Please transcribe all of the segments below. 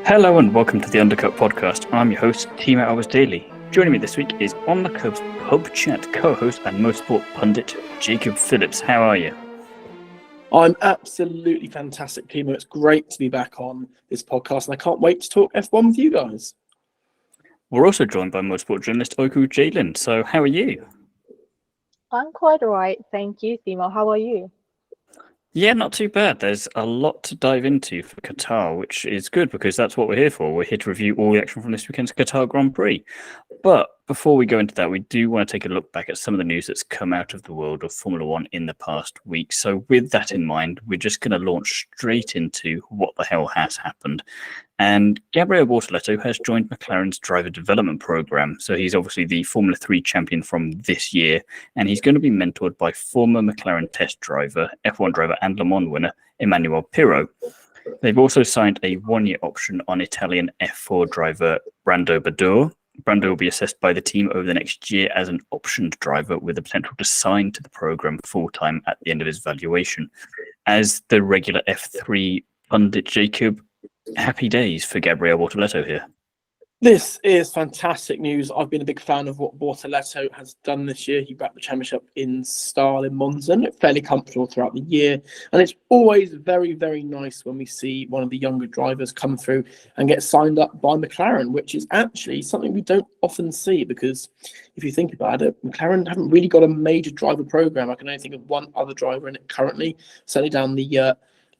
Hello and welcome to the Undercut Podcast. I'm your host, Thiemo Albers-Daly. Joining me this week is On the Kerbs Pub Chat co-host and Motorsport pundit, Jacob Phillips. How are you? I'm absolutely fantastic, Thiemo. It's great to be back on this podcast, and I can't wait to talk F1 with you guys. We're also joined by Motorsport journalist Öykü Ceylan. So how are you? I'm quite alright, thank you, Thiemo. How are you? Yeah, not too bad. There's a lot to dive into for Qatar, which is good because that's what we're here for. We're here to review all the action from this weekend's Qatar Grand Prix. But before we go into that, we do want to take a look back at some of the news that's come out of the world of Formula One in the past week. So with that in mind, we're just going to launch straight into what the hell has happened. And Gabriel Bortelto has joined McLaren's driver development program. So he's obviously the Formula 3 champion from this year, and he's going to be mentored by former McLaren test driver, F1 driver and Le Mans winner, Emmanuel Pirot. They've also signed a one-year option on Italian F4 driver Brando Badour. Brando will be assessed by the team over the next year as an optioned driver with the potential to sign to the program full-time at the end of his valuation. As the regular F3 pundit, Jacob, happy days for Gabriel Bortelto here. This is fantastic news. I've been a big fan of what Bortelto has done this year. He backed the championship in style in Monza, fairly comfortable throughout the year. And it's always very, very nice when we see one of the younger drivers come through and get signed up by McLaren, which is actually something we don't often see because if you think about it, McLaren haven't really got a major driver program. I can only think of one other driver in it currently, certainly down the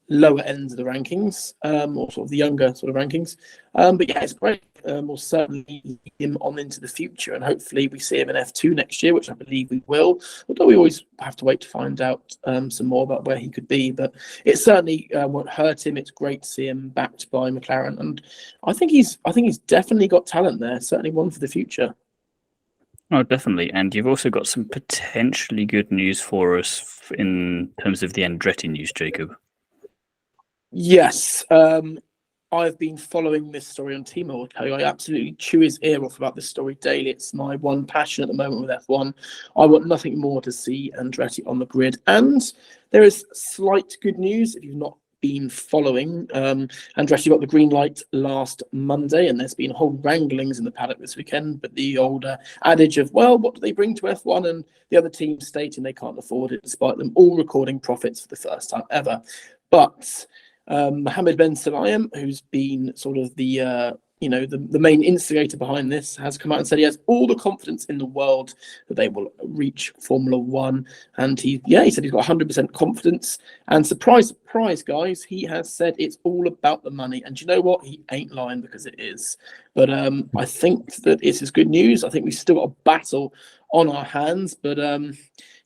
lower ends of the rankings, or sort of the younger sort of rankings. But yeah, it's great. We'll certainly lead him on into the future, and hopefully we see him in F2 next year, which I believe we will. Although we always have to wait to find out some more about where he could be. But it certainly won't hurt him. It's great to see him backed by McLaren, and I think he's definitely got talent there. Certainly one for the future. Oh, definitely. And you've also got some potentially good news for us in terms of the Andretti news, Jacob. Yes, I've been following this story on Thiemo. I'll tell you, I absolutely chew his ear off about this story daily. It's my one passion at the moment with F1. I want nothing more to see Andretti on the grid. And there is slight good news if you've not been following. Andretti got the green light last Monday, and there's been whole wranglings in the paddock this weekend. But the old adage of, well, what do they bring to F1? And the other team stating they can't afford it, despite them all recording profits for the first time ever. But Mohammed Ben Sulayem, who's been sort of the main instigator behind this, has come out and said he has all the confidence in the world that they will reach Formula One. And he said he's got 100% confidence. And surprise, surprise, guys, he has said it's all about the money. And you know what? He ain't lying because it is. But I think that it is good news. I think we've still got a battle on our hands. But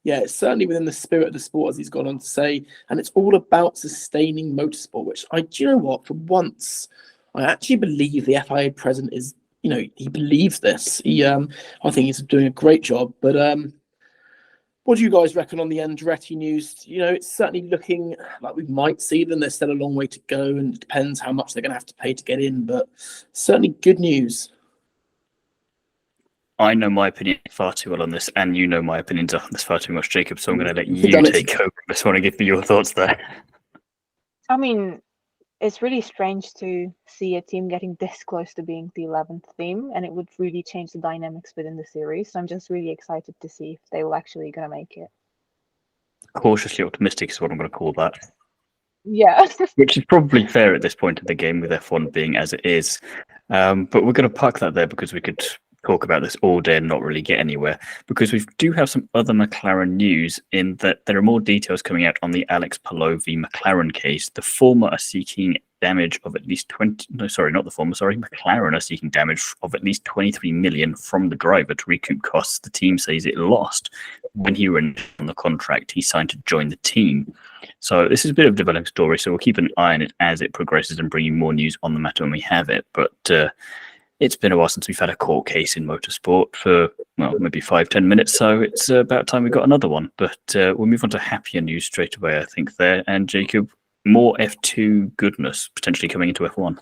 yeah, it's certainly within the spirit of the sport, as he's gone on to say, and it's all about sustaining motorsport, which do you know what? For once, I actually believe the FIA president is, he believes this. I think he's doing a great job. But what do you guys reckon on the Andretti news? It's certainly looking like we might see them. There's still a long way to go, and it depends how much they're going to have to pay to get in, but certainly good news. I know my opinion far too well on this, and you know my opinions on this far too much, Jacob, so I'm going to let you take over. I just want to give me your thoughts there. I mean, it's really strange to see a team getting this close to being the 11th team, and it would really change the dynamics within the series. So I'm just really excited to see if they will actually going to make it. Cautiously optimistic is what I'm going to call that. Yeah. Which is probably fair at this point in the game with F1 being as it is. But we're going to park that there because we could talk about this all day and not really get anywhere, because we do have some other McLaren news in that there are more details coming out on the Alex Palou v McLaren case. The former are seeking damage of at least McLaren are seeking damage of at least 23 million from the driver to recoup costs the team says it lost when he reneged on the contract he signed to join the team. So this is a bit of a developing story, so we'll keep an eye on it as it progresses and bring you more news on the matter when we have it. But it's been a while since we've had a court case in motorsport for, well, maybe 5-10 minutes, so it's about time we got another one. But we'll move on to happier news straight away, I think, there. And Jacob, more F2 goodness potentially coming into F1.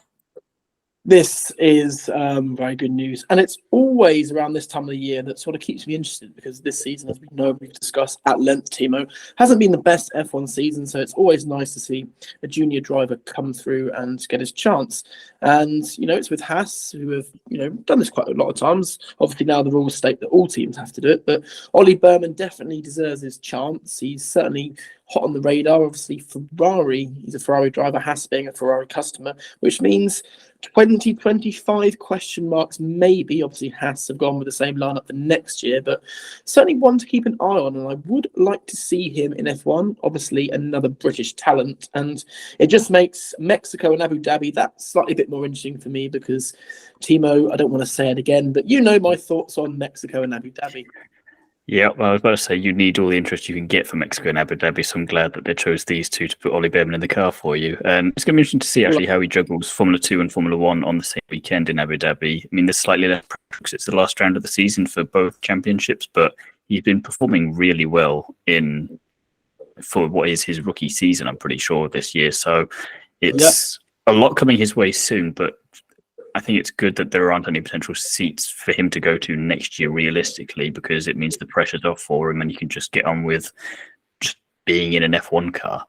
This is very good news. And it's always around this time of the year that sort of keeps me interested, because this season, as we know, we've discussed at length, Thiemo, hasn't been the best F1 season. So it's always nice to see a junior driver come through and get his chance. And, it's with Haas, who have, done this quite a lot of times. Obviously, now the rules state that all teams have to do it. But Ollie Bearman definitely deserves his chance. He's certainly hot on the radar. Obviously, Ferrari, he's a Ferrari driver, Haas being a Ferrari customer, which means 2025 question marks maybe. Obviously, Haas have gone with the same lineup for next year, but certainly one to keep an eye on. And I would like to see him in F1. Obviously, another British talent, and it just makes Mexico and Abu Dhabi that slightly bit more interesting for me, because Thiemo, I don't want to say it again, but my thoughts on Mexico and Abu Dhabi. Yeah, well, I was about to say you need all the interest you can get for Mexico and Abu Dhabi, so I'm glad that they chose these two to put Ollie Bearman in the car for you. And it's going to be interesting to see actually how he juggles Formula 2 and Formula 1 on the same weekend in Abu Dhabi. I mean, there's slightly less pressure because it's the last round of the season for both championships, but he's been performing really well for what is his rookie season, I'm pretty sure, this year. So it's a lot coming his way soon, but I think it's good that there aren't any potential seats for him to go to next year, realistically, because it means the pressure's off for him and you can just get on with just being in an F1 car.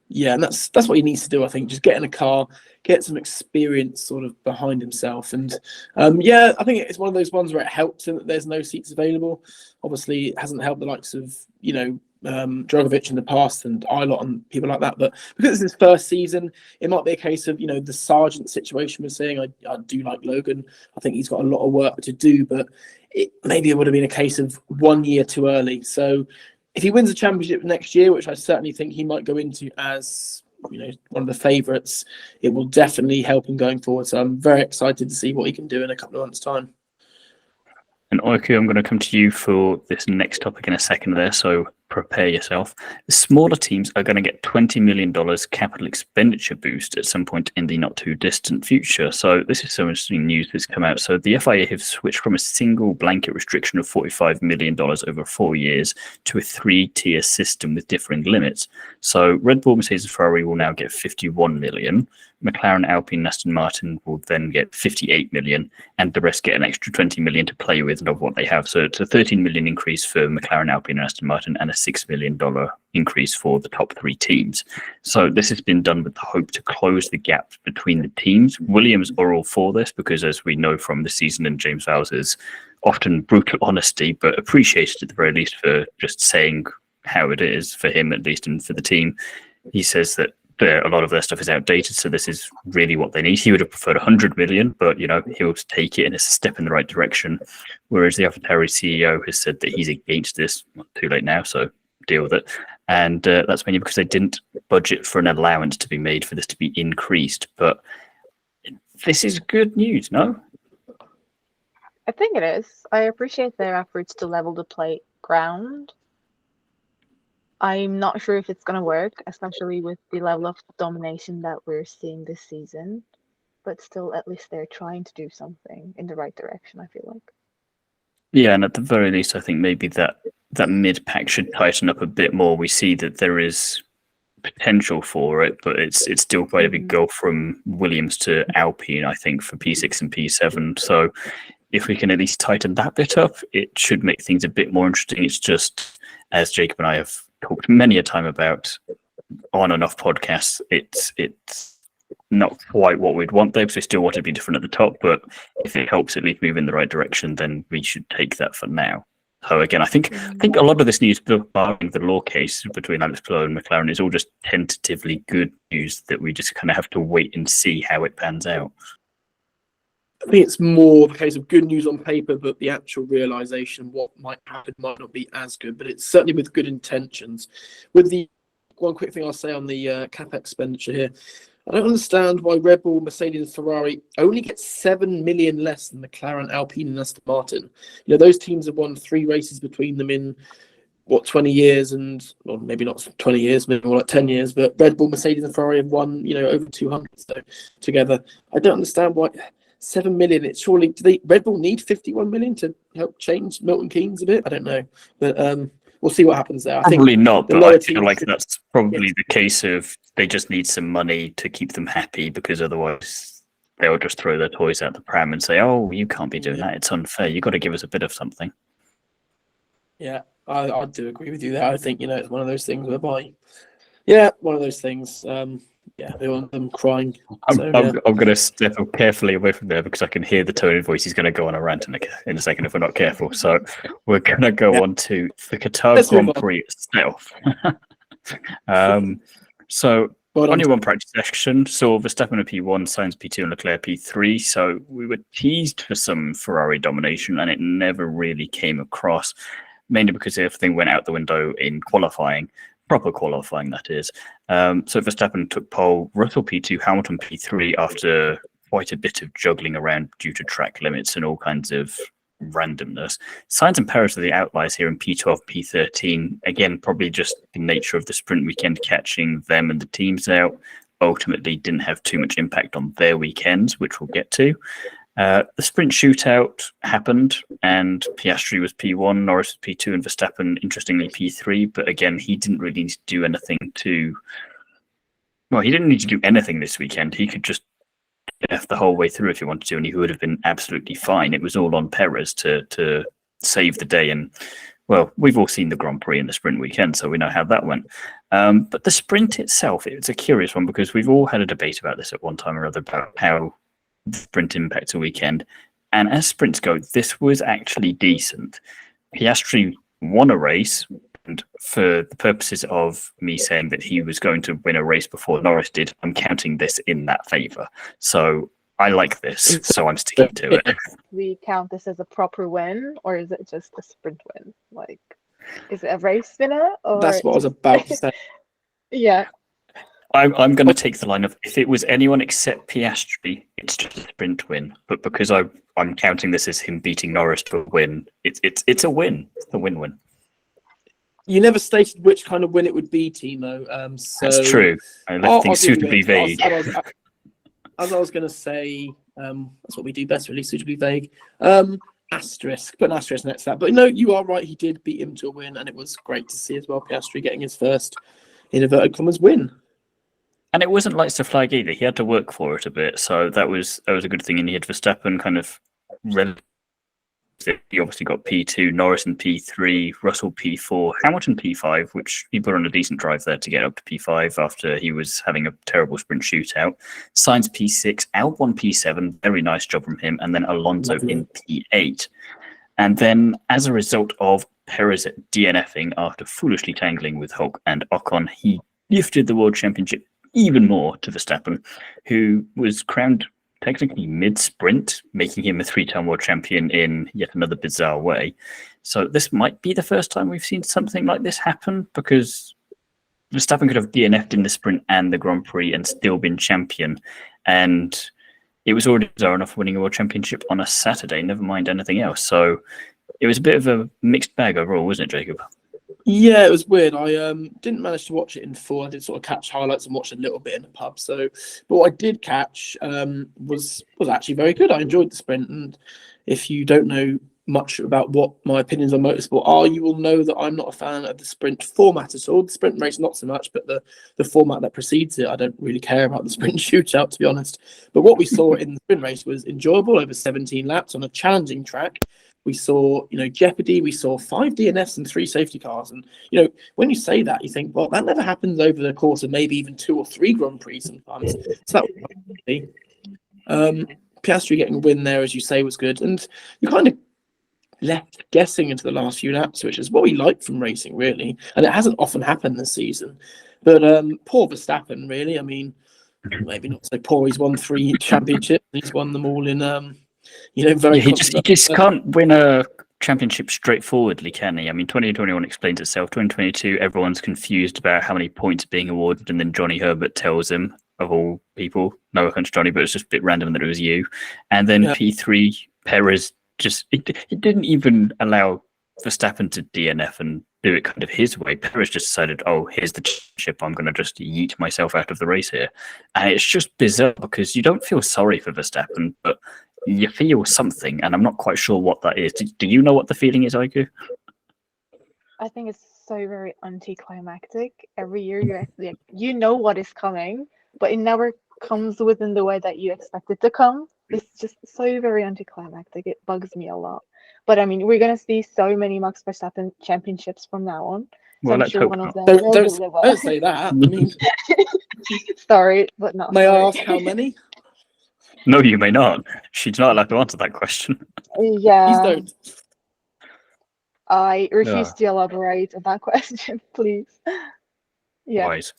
Yeah, and that's what he needs to do, I think. Just get in a car, get some experience sort of behind himself. And I think it's one of those ones where it helps him that there's no seats available. Obviously, it hasn't helped the likes of, Drogovic in the past and Ilott and people like that. But because it's his first season, it might be a case of, the Sargent situation we're seeing. I do like Logan. I think he's got a lot of work to do, but maybe it would have been a case of 1 year too early. So if he wins the championship next year, which I certainly think he might go into as one of the favourites, it will definitely help him going forward. So I'm very excited to see what he can do in a couple of months' time. And Öykü, I'm going to come to you for this next topic in a second there, so prepare yourself. The smaller teams are going to get $20 million capital expenditure boost at some point in the not too distant future. So this is some interesting news that's come out. So the FIA have switched from a single blanket restriction of $45 million over 4 years to a 3-tier system with differing limits. So Red Bull, Mercedes and Ferrari will now get $51 million. McLaren, Alpine, and Aston Martin will then get $58 million, and the rest get an extra $20 million to play with of what they have. So it's a $13 million increase for McLaren, Alpine, and Aston Martin, and a $6 million increase for the top 3 teams. So this has been done with the hope to close the gap between the teams. Williams are all for this because, as we know from the season and James Vowles' often brutal honesty, but appreciated at the very least for just saying how it is, for him at least, and for the team. He says that a lot of their stuff is outdated, so this is really what they need. He would have preferred 100 million, but he'll take it, and it's a step in the right direction. Whereas the AlphaTauri CEO has said that he's against this. Well, too late now, so deal with it. And that's mainly because they didn't budget for an allowance to be made for this to be increased. But this is good news, no? I think it is. I appreciate their efforts to level the playground. I'm not sure if it's going to work, especially with the level of domination that we're seeing this season. But still, at least they're trying to do something in the right direction, I feel like. Yeah, and at the very least, I think maybe that mid-pack should tighten up a bit more. We see that there is potential for it, but it's still quite a big go from Williams to Alpine, I think, for P6 and P7. So if we can at least tighten that bit up, it should make things a bit more interesting. It's just, as Jacob and I have talked many a time about on and off podcasts, it's not quite what we'd want there, because we still want to be different at the top, but if it helps at least move in the right direction, then we should take that for now. So again, I think a lot of this news, barring the law case between Alex Palou and McLaren, is all just tentatively good news that we just kind of have to wait and see how it pans out. I think it's more the case of good news on paper, but the actual realisation what might happen might not be as good. But it's certainly with good intentions. With the one quick thing I'll say on the CapEx expenditure here, I don't understand why Red Bull, Mercedes, and Ferrari only get 7 million less than McLaren, Alpine, and Aston Martin. Those teams have won 3 races between them in 20 years, and well, maybe not 20 years, maybe more like 10 years. But Red Bull, Mercedes, and Ferrari have won, over 200 so together. I don't understand why. 7 million. It's surely, Red Bull need 51 million to help change Milton Keynes a bit? I don't know, but we'll see what happens there. Probably not, but I feel like that's probably the case of they just need some money to keep them happy, because otherwise they'll just throw their toys out the pram and say, "Oh, you can't be doing that. It's unfair. You've got to give us a bit of something." Yeah, I do agree with you there. I think, it's one of those things whereby, one of those things. They want them crying. I'm going to step carefully away from there because I can hear the tone of voice. He's going to go on a rant in a second if we're not careful. So we're going to go on to the Qatar Grand Prix itself. So only one practice session, saw Verstappen at P1, Sainz P2 and Leclerc P3. So we were teased for some Ferrari domination and it never really came across, mainly because everything went out the window in qualifying. Proper qualifying, that is. So Verstappen took pole, Russell P2, Hamilton P3 after quite a bit of juggling around due to track limits and all kinds of randomness. Sainz and Perez are the outliers here in P12, P13. Again, probably just the nature of the sprint weekend catching them and the teams out. Ultimately didn't have too much impact on their weekends, which we'll get to. The sprint shootout happened, and Piastri was P1, Norris was P2, and Verstappen, interestingly, P3. But again, he didn't really need to do anything he didn't need to do anything this weekend. He could just F the whole way through if he wanted to, and he would have been absolutely fine. It was all on Perez to save the day. And, well, we've all seen the Grand Prix in the sprint weekend, so we know how that went. But the sprint itself, it's a curious one because we've all had a debate about this at one time or other about how sprint impacts a weekend. And as sprints go, this was actually decent. Piastri won a race, and for the purposes of me saying that he was going to win a race before Norris did, I'm counting this in that favour. So I like this, so I'm sticking to it. We count this as a proper win, or is it just a sprint win? Like, is it a race winner? Or... That's what I was about to say. Yeah. I'm going to take the line of if it was anyone except Piastri, it's just a sprint win. But because I'm counting this as him beating Norris to a win, it's a win. It's a win-win. You never stated which kind of win it would be, Thiemo. That's true. I left things suitably vague. As I was going to say, that's what we do best, really, suitably vague. Asterisk, put an asterisk next to that. But no, you are right. He did beat him to a win, and it was great to see as well. Piastri getting his first, in inverted commas, win. And it wasn't lights to flag either. He had to work for it a bit, so that was a good thing. And he had Verstappen kind of he obviously got P2, Norris in P3, Russell P4, Hamilton P5, which he put on a decent drive there to get up to P5 after he was having a terrible sprint shootout. Sainz P6, Albon P7, very nice job from him, and then Alonso in P8. And then as a result of Perez DNFing after foolishly tangling with Hulk and Ocon, he gifted the World Championship even more to Verstappen, who was crowned technically mid-sprint, making him a three-time world champion in yet another bizarre way. So this might be the first time we've seen something like this happen, because Verstappen could have DNF'd in the sprint and the Grand Prix and still been champion. And it was already bizarre enough winning a world championship on a Saturday, never mind anything else. So it was a bit of a mixed bag overall, wasn't it, Jacob? Yeah, it was weird. I didn't manage to watch it in full. I did sort of catch highlights and watch a little bit in the pub. But what I did catch was actually very good. I enjoyed the sprint. And if you don't know much about what my opinions on motorsport are, you will know that I'm not a fan of the sprint format at all. The sprint race, not so much, but the format that precedes it, I don't really care about the sprint shootout, to be honest. But what we saw in the sprint race was enjoyable over 17 laps on a challenging track. We saw, jeopardy. We saw 5 DNFs and 3 safety cars. And, when you say that, you think, well, that never happens over the course of maybe even 2 or 3 Grand Prix sometimes. So that was Piastri getting a win there, as you say, was good. And you kind of left guessing into the last few laps, which is what we like from racing, really. And it hasn't often happened this season. But poor Verstappen, really. I mean, maybe not so poor. He's won 3 championships. He's won them all in... very. He just can't win a championship straightforwardly, can he? I mean, 2021 explains itself. 2022, everyone's confused about how many points are being awarded, and then Johnny Herbert tells him, of all people, no offense, Johnny, but it's just a bit random that it was you. And then P3, Perez it didn't even allow Verstappen to DNF and do it kind of his way. Perez just decided, here's the chip, I'm going to just yeet myself out of the race here. And it's just bizarre because you don't feel sorry for Verstappen, but you feel something, and I'm not quite sure what that is. Do you know what the feeling is, Öykü? I think it's so very anticlimactic. Every year you know what is coming, but it never comes within the way that you expect it to come. It's just so very anticlimactic. It bugs me a lot. But I mean, we're gonna see so many Max Verstappen championships from now on. So Well, I'm let's sure hope one of not. them will Don't deliver. say that. I mean, Sorry, but not may I sorry. ask how many? No, you may not. She's not allowed to answer that question. Please Yeah, don't. I refuse Yeah. to elaborate on that question, please. Yeah. Wise.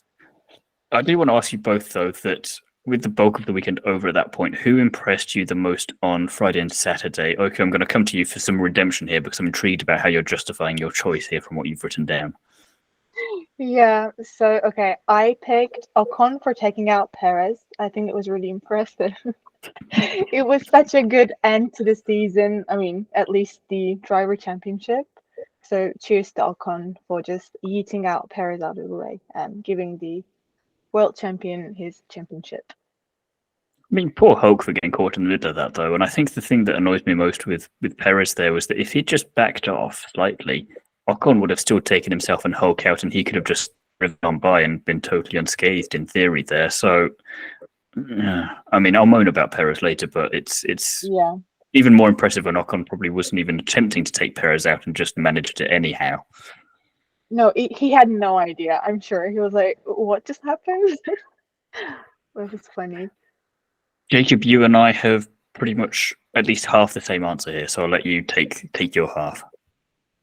I do want to ask you both, though, that with the bulk of the weekend over at that point, who impressed you the most on Friday and Saturday? Okay, I'm going to come to you for some redemption here because I'm intrigued about how you're justifying your choice here from what you've written down. Yeah, so okay, I picked Ocon for taking out Perez. I think it was really impressive. It was such a good end to the season. I mean, at least the driver championship. So cheers to Ocon for just yeeting out Perez out of the way and giving the world champion his championship. I mean, poor Hulk for getting caught in the middle of that, though. And I think the thing that annoys me most with Perez there was that if he'd just backed off slightly, Ocon would have still taken himself and Hulk out, and he could have just driven on by and been totally unscathed in theory there. So, I mean, I'll moan about Perez later, but it's Yeah. even more impressive when Ocon probably wasn't even attempting to take Perez out and just managed it anyhow. No, he had no idea. I'm sure he was like, "What just happened?" Which is funny. Jacob, you and I have pretty much at least half the same answer here, so I'll let you take your half.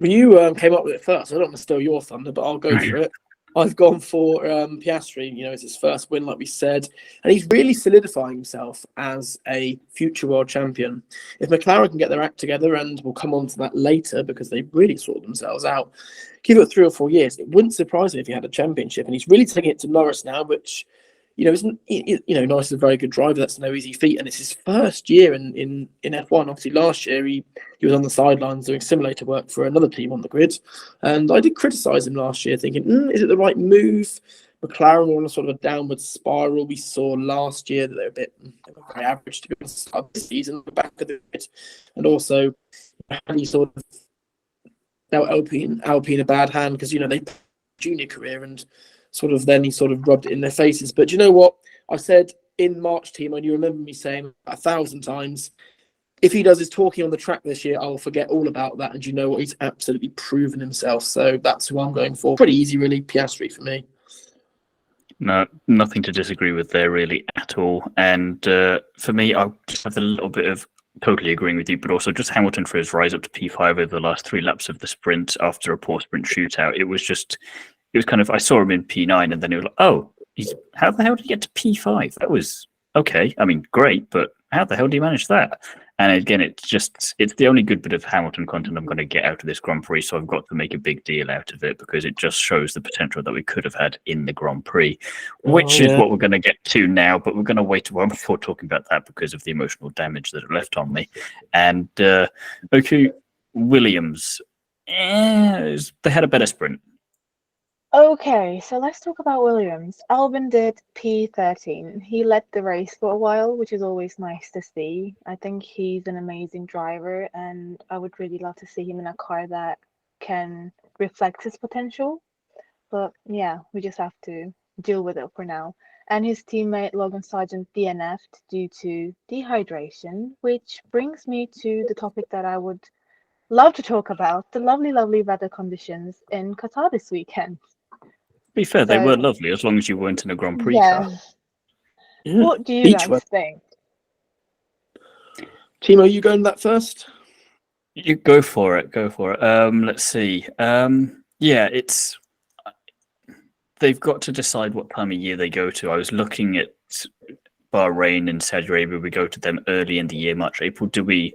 Well, you came up with it first. I don't want to steal your thunder, but I'll go for it. I've gone for Piastri. You know, it's his first win, like we said, and he's really solidifying himself as a future world champion. If McLaren can get their act together, and we'll come on to that later because they've really sorted themselves out, give it 3 or 4 years, it wouldn't surprise me if he had a championship. And he's really taking it to Norris now, which, you know, isn't, you know, Norris is a very good driver. That's no easy feat, and it's his first year in F1. Obviously, last year he was on the sidelines doing simulator work for another team on the grid, and I did criticise him last year, thinking, is it the right move? McLaren were on a sort of a downward spiral. We saw last year that they were very average to be honest at this season, the back of the grid, and also he sort of dealt Alpine a bad hand because, you know, they junior career and sort of then he sort of rubbed it in their faces. But you know what? I said in March, Thiemo, and you remember me saying 1,000 times, if he does his talking on the track this year, I'll forget all about that. And you know what? He's absolutely proven himself. So that's who I'm going for. Pretty easy, really. Piastri for me. No, nothing to disagree with there really at all. And for me, I just have a little bit of totally agreeing with you, but also just Hamilton for his rise up to P5 over the last 3 laps of the sprint after a poor sprint shootout. It was kind of, I saw him in P9 and then it was like, oh, how the hell did he get to P5? That was okay. I mean, great, but how the hell do you manage that? And again, it's the only good bit of Hamilton content I'm going to get out of this Grand Prix, so I've got to make a big deal out of it because it just shows the potential that we could have had in the Grand Prix, which is what we're going to get to now, but we're going to wait a while before talking about that because of the emotional damage that it left on me. And Öykü, Williams, they had a better sprint. Okay, so let's talk about Williams. Albon did P13. He led the race for a while, which is always nice to see. I think he's an amazing driver, and I would really love to see him in a car that can reflect his potential. But yeah, we just have to deal with it for now. And his teammate Logan Sargent DNF'd due to dehydration, which brings me to the topic that I would love to talk about, the lovely, lovely weather conditions in Qatar this weekend. To be fair, they were lovely as long as you weren't in a Grand Prix car. Yeah. What do you guys think? Thiemo, you going that first? You go for it. Let's see. Yeah, they've got to decide what time of year they go to. I was looking at Bahrain and Saudi Arabia. We go to them early in the year, March, April. Do we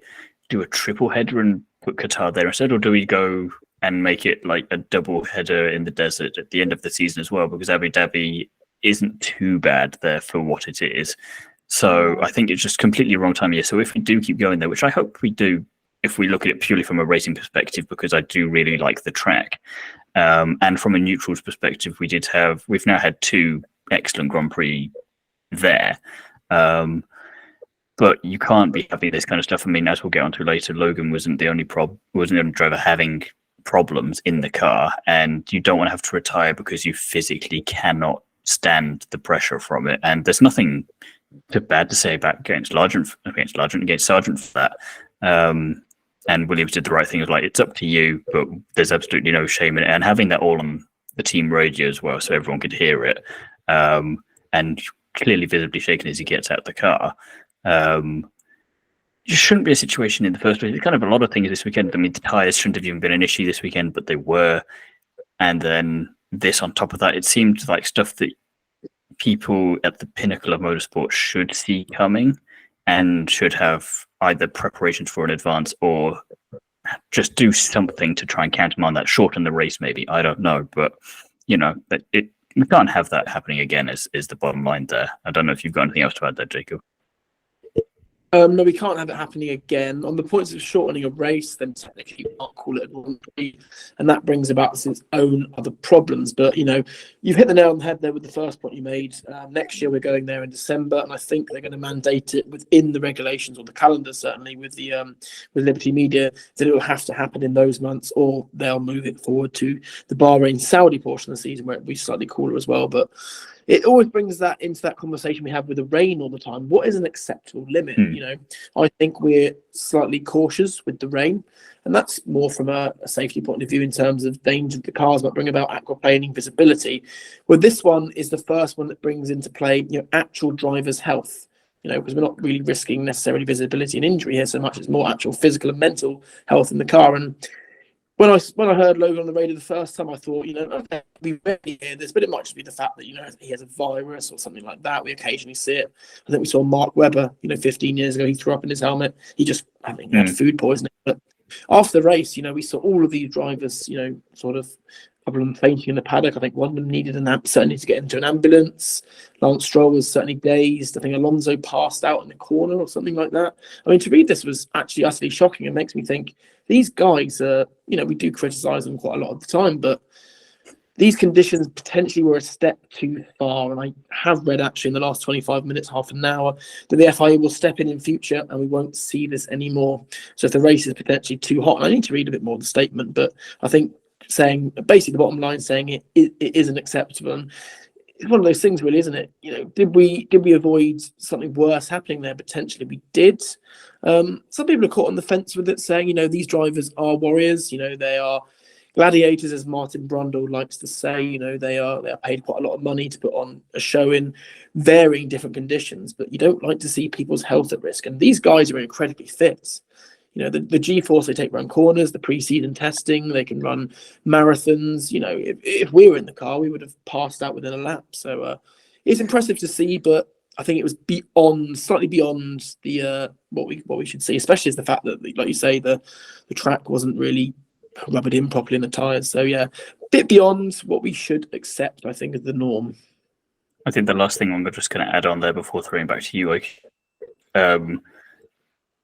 do a triple header and put Qatar there instead, or do we go and make it like a double header in the desert at the end of the season as well? Because Abu Dhabi isn't too bad there for what it is. So I think it's just completely wrong time of year. So if we do keep going there, which I hope we do, if we look at it purely from a racing perspective, because I do really like the track. And from a neutrals perspective, we've now had 2 excellent Grand Prix there. But you can't be happy with this kind of stuff. I mean, as we'll get onto later, Logan wasn't the only driver having problems in the car, and you don't want to have to retire because you physically cannot stand the pressure from it. And there's nothing bad to say back against Sargent for that. And Williams did the right thing. It was like, it's up to you, but there's absolutely no shame in it. And having that all on the team radio as well, so everyone could hear it, and clearly visibly shaken as he gets out of the car. It shouldn't be a situation in the first place. It's kind of a lot of things this weekend. I mean, the tyres shouldn't have even been an issue this weekend, but they were. And then this on top of that, it seemed like stuff that people at the pinnacle of motorsport should see coming and should have either preparations for in advance or just do something to try and countermand that, shorten the race maybe. I don't know. But, we can't have that happening again is the bottom line there. I don't know if you've got anything else to add there, Jacob. No, we can't have it happening again. On the points of shortening a race, then technically you can't call it a Grand Prix, and that brings about its own other problems. But, you've hit the nail on the head there with the first point you made. Next year we're going there in December, and I think they're going to mandate it within the regulations or the calendar, certainly with the with Liberty Media, that it will have to happen in those months, or they'll move it forward to the Bahrain-Saudi portion of the season where it'll be slightly cooler as well. But it always brings that into that conversation we have with the rain all the time. What is an acceptable limit? I think we're slightly cautious with the rain, and that's more from a safety point of view in terms of danger that the cars might bring about, aquaplaning, visibility. Well, this one is the first one that brings into play, actual driver's health. Because we're not really risking necessarily visibility and injury here so much. It's more actual physical and mental health in the car. And when I heard Logan on the radio the first time, I thought, okay, we rarely hear this, but it might just be the fact that, he has a virus or something like that. We occasionally see it. I think we saw Mark Webber, 15 years ago, he threw up in his helmet. He just, I think, had food poisoning. But after the race, we saw all of these drivers, sort of, a couple of them fainting in the paddock. I think one of them needed certainly to get into an ambulance. Lance Stroll was certainly dazed. I think Alonso passed out in the corner or something like that. I mean, to read this was actually utterly shocking. It makes me think these guys are, we do criticise them quite a lot of the time, but these conditions potentially were a step too far. And I have read actually in the last 25 minutes, half an hour, that the FIA will step in future and we won't see this anymore. So if the race is potentially too hot, and I need to read a bit more of the statement, but I think saying basically the bottom line saying it isn't acceptable. And it's one of those things really, isn't it? Did we avoid something worse happening there? Potentially we did. Some people are caught on the fence with it, saying, these drivers are warriors, they are gladiators, as Martin Brundle likes to say. They are paid quite a lot of money to put on a show in varying different conditions, but you don't like to see people's health at risk. And these guys are incredibly fit. The G-force they take around corners, the pre-season testing, they can run marathons. If we were in the car, we would have passed out within a lap. So it's impressive to see, but I think it was slightly beyond the what we should see, especially as the fact that, like you say, the track wasn't really rubbered in properly in the tyres. So yeah, a bit beyond what we should accept, I think, as the norm. I think the last thing I'm just going to add on there before throwing back to you, Öykü,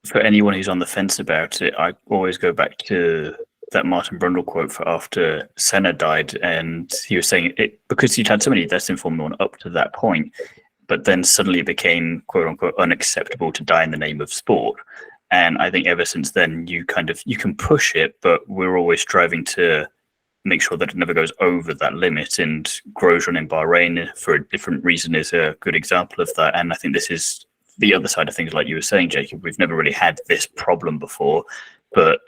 for anyone who's on the fence about it, I always go back to that Martin Brundle quote for after Senna died, and he was saying it because you'd had so many deaths in Formula 1 up to that point, but then suddenly it became quote unquote unacceptable to die in the name of sport. And I think ever since then you can push it, but we're always striving to make sure that it never goes over that limit. And Grosjean in Bahrain, for a different reason, is a good example of that. And I think this is the other side of things, like you were saying, Jacob. We've never really had this problem before, but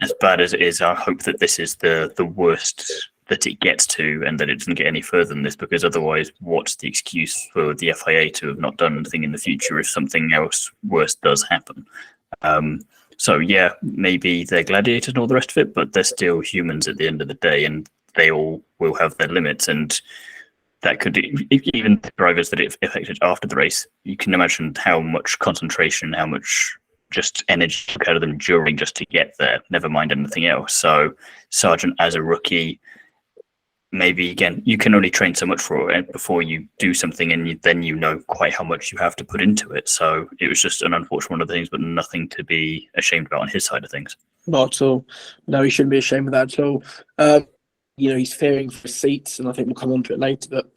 as bad as it is, I hope that this is the worst that it gets to, and that it doesn't get any further than this, because otherwise, what's the excuse for the FIA to have not done anything in the future if something else worse does happen? So yeah, maybe they're gladiators and all the rest of it, but they're still humans at the end of the day, and they all will have their limits. And that could, even the drivers that it affected after the race, you can imagine how much concentration, how much just energy took out of them during just to get there, never mind anything else. So Sargent, as a rookie, maybe again, you can only train so much for it before you do something, and then you know quite how much you have to put into it. So it was just an unfortunate one of the things, but nothing to be ashamed about on his side of things. Not at all. No, he shouldn't be ashamed of that at all. He's fearing for seats, and I think we'll come on to it later, but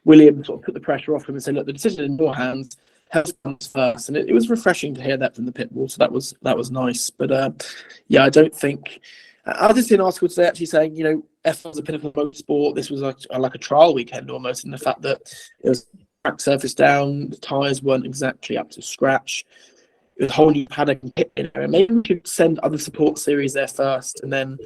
William sort of put the pressure off him and said, look, the decision is in your hands. Health comes first. And it was refreshing to hear that from the pit wall, so that was nice. But I don't think... I did see an article today actually saying, F1's a pinnacle of motorsport. This was like a trial weekend almost, in the fact that it was track surface down, the tyres weren't exactly up to scratch. It was a whole new paddock and pit area. Maybe we should send other support series there first, and then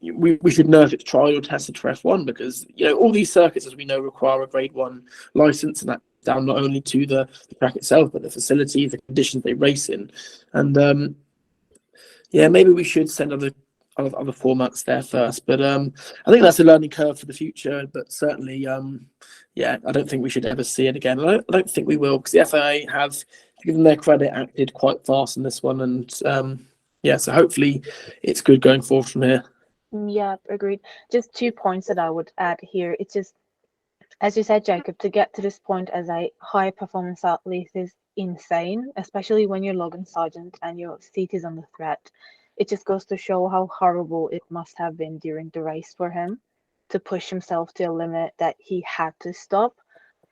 we should know if it's trial or tested for F1, because all these circuits, as we know, require a Grade 1 license, and that down not only to the track itself, but the facilities, the conditions they race in. And maybe we should send other formats there first. But I think that's a learning curve for the future. But certainly, I don't think we should ever see it again. I don't think we will, because the FIA have, to give them their credit, acted quite fast in this one. And so hopefully it's good going forward from here. Yeah, agreed. Just 2 points that I would add here. It's just, as you said, Jacob, to get to this point as a high performance athlete is insane, especially when you're Logan Sargent and your seat is under threat. It just goes to show how horrible it must have been during the race for him to push himself to a limit that he had to stop.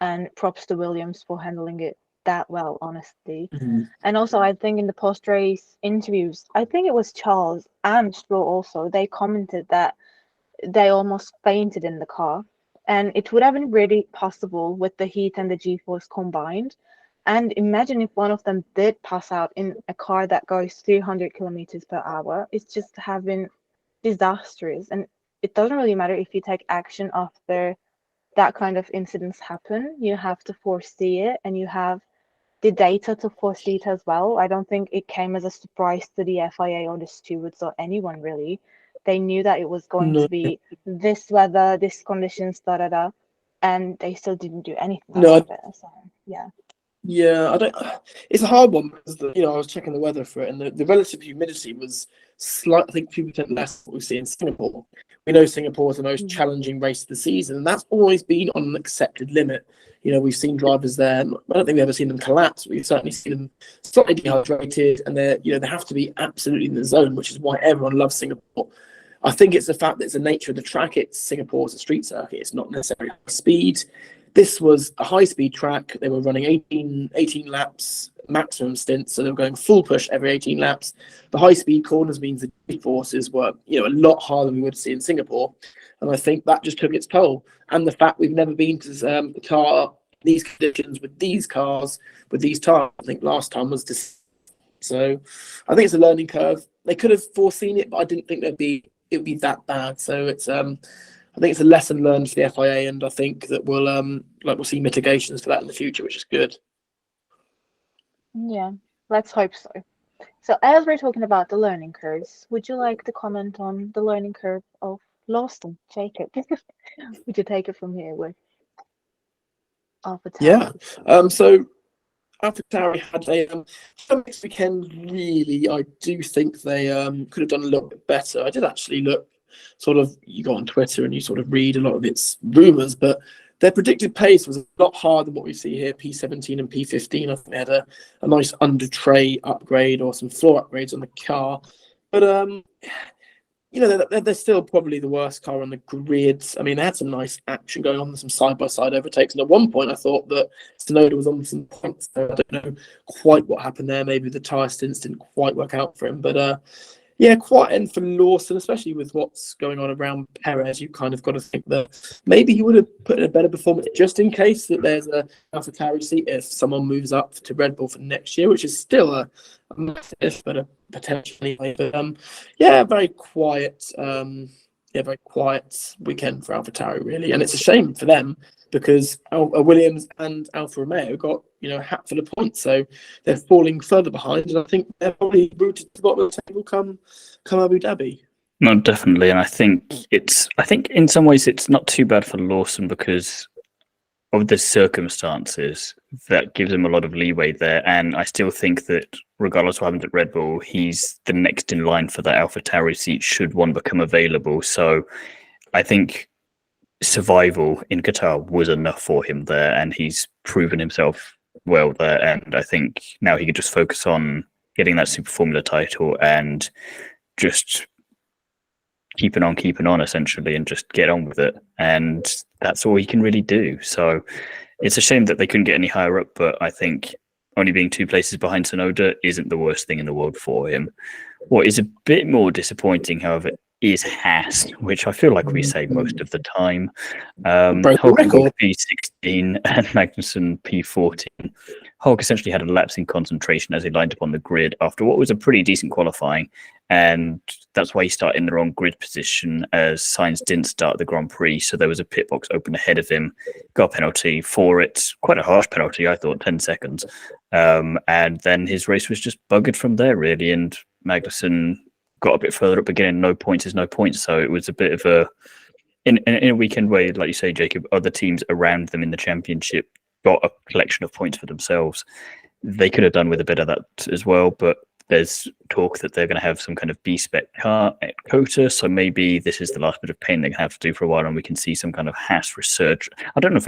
And props to Williams for handling it that well, honestly. Mm-hmm. And also, I think in the post-race interviews, I think it was Charles and Stroll also, they commented that they almost fainted in the car. And it would have been really possible with the heat and the G-force combined. And imagine if one of them did pass out in a car that goes 300 kilometers per hour. It's just have been disastrous. And it doesn't really matter if you take action after that kind of incidents happen. You have to foresee it, and you have the data to foresee it as well. I don't think it came as a surprise to the FIA or the stewards or anyone really. They knew that it was going to be this weather, this conditions, and they still didn't do anything about it. So, yeah. Yeah, it's a hard one because I was checking the weather for it, and the relative humidity was slightly, I think, 2% less than what we see in Singapore. We know Singapore is the most challenging race of the season, and that's always been on an accepted limit. We've seen drivers there. I don't think we've ever seen them collapse. We've certainly seen them slightly dehydrated, and they have to be absolutely in the zone, which is why everyone loves Singapore. I think it's the fact that it's the nature of the track. Singapore is a street circuit. It's not necessarily speed. This was a high-speed track. They were running 18 laps maximum stints, so they were going full push every 18 laps. The high-speed corners means the G-forces were, a lot harder than we would see in Singapore, and I think that just took its toll. And the fact we've never been to Qatar, these conditions, with these cars, with these tires, I think last time was just. So I think it's a learning curve. They could have foreseen it, but I didn't think it would be that bad. So it's I think it's a lesson learned for the FIA, and I think that we'll see mitigations for that in the future, which is good. Yeah, let's hope so. So as we're talking about the learning curves, would you like to comment on the learning curve of Lawson, Jacob? Would you take it from here with Alfa? Yeah. So AlphaTauri had a mixed weekend. Really, I do think they could have done a little bit better. I did actually look. You go on Twitter and you sort of read a lot of its rumours, but their predicted pace was a lot harder than what we see here, P17 and P15. I think they had a nice under tray upgrade or some floor upgrades on the car. But, they're still probably the worst car on the grid. I mean, they had some nice action going on, some side-by-side overtakes. And at one point, I thought that Tsunoda was on some points. So I don't know quite what happened there. Maybe the tyre stints didn't quite work out for him. But, quite end for Lawson, especially with what's going on around Perez. You kind of got to think that maybe he would have put in a better performance just in case that there's a AlphaTauri seat if someone moves up to Red Bull for next year, which is still a massive, but a potential anyway. But very quiet. Very quiet weekend for AlphaTauri really, and it's a shame for them because Williams and Alfa Romeo got a hatful of points, so they're falling further behind, and I think they're probably rooted to the bottom of the table come Abu Dhabi. No, definitely, and I think in some ways it's not too bad for Lawson because of the circumstances. That gives him a lot of leeway there, and I still think that regardless of what happens at Red Bull, he's the next in line for the AlphaTauri seat should one become available. So I think survival in Qatar was enough for him there, and he's proven himself well there. And I think now he can just focus on getting that Super Formula title and just keeping on essentially, and just get on with it. And that's all he can really do. So it's a shame that they couldn't get any higher up, but I think only being 2 places behind Tsunoda isn't the worst thing in the world for him. What is a bit more disappointing, however, is Haas, which I feel like we say most of the time. Broke the Hulk record. P16 and Magnussen P14. Hulk essentially had a lapse in concentration as he lined up on the grid after what was a pretty decent qualifying, and that's why he started in the wrong grid position as Sainz didn't start the Grand Prix, so there was a pit box open ahead of him, got a penalty for it, quite a harsh penalty, I thought, 10 seconds, and then his race was just buggered from there, really, and Magnussen got a bit further up again. No points is no points, so it was a bit of a in a weekend where, like you say, Jacob, other teams around them in the championship got a collection of points for themselves. They could have done with a bit of that as well, but there's talk that they're going to have some kind of B-spec car at Qatar, so maybe this is the last bit of pain they're going to have to do for a while, and we can see some kind of Haas research. I don't know if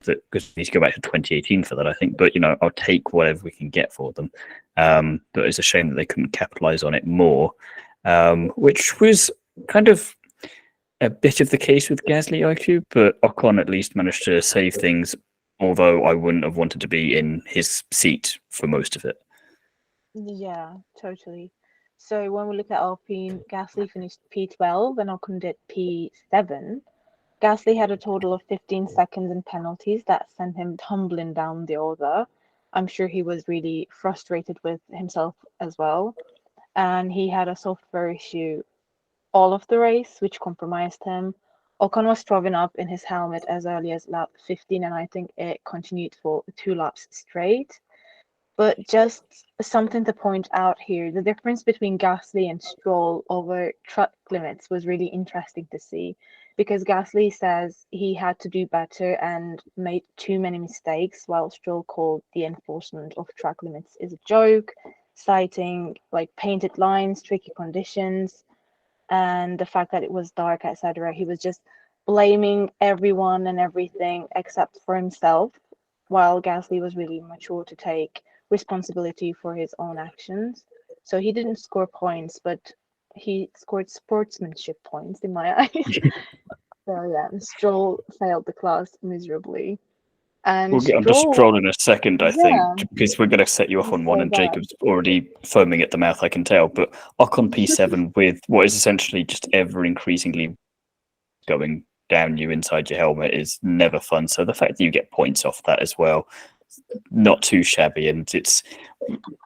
because we need to go back to 2018 for that, I think, but I'll take whatever we can get for them. But it's a shame that they couldn't capitalize on it more, which was kind of a bit of the case with Gasly Öykü, but Ocon at least managed to save things, although I wouldn't have wanted to be in his seat for most of it. Yeah, totally. So when we look at Alpine, Gasly finished P12 and Ocon did P7. Gasly had a total of 15 seconds in penalties that sent him tumbling down the order. I'm sure he was really frustrated with himself as well. And he had a software issue all of the race, which compromised him. Ocon was thrown up in his helmet as early as lap 15, and I think it continued for 2 laps straight. But just something to point out here, the difference between Gasly and Stroll over track limits was really interesting to see, because Gasly says he had to do better and made too many mistakes, while Stroll called the enforcement of track limits is a joke, citing like painted lines, tricky conditions, and the fact that it was dark, etc. He was just blaming everyone and everything except for himself, while Gasly was really mature to take responsibility for his own actions. So he didn't score points, but he scored sportsmanship points in my eyes. So yeah, Stroll failed the class miserably. And we'll get on to Stroll in a second, I think, because we're going to set you off on one, and Jacob's already foaming at the mouth, I can tell. But Ocon P7 with what is essentially just ever increasingly going down you inside your helmet is never fun. So the fact that you get points off that as well, not too shabby. And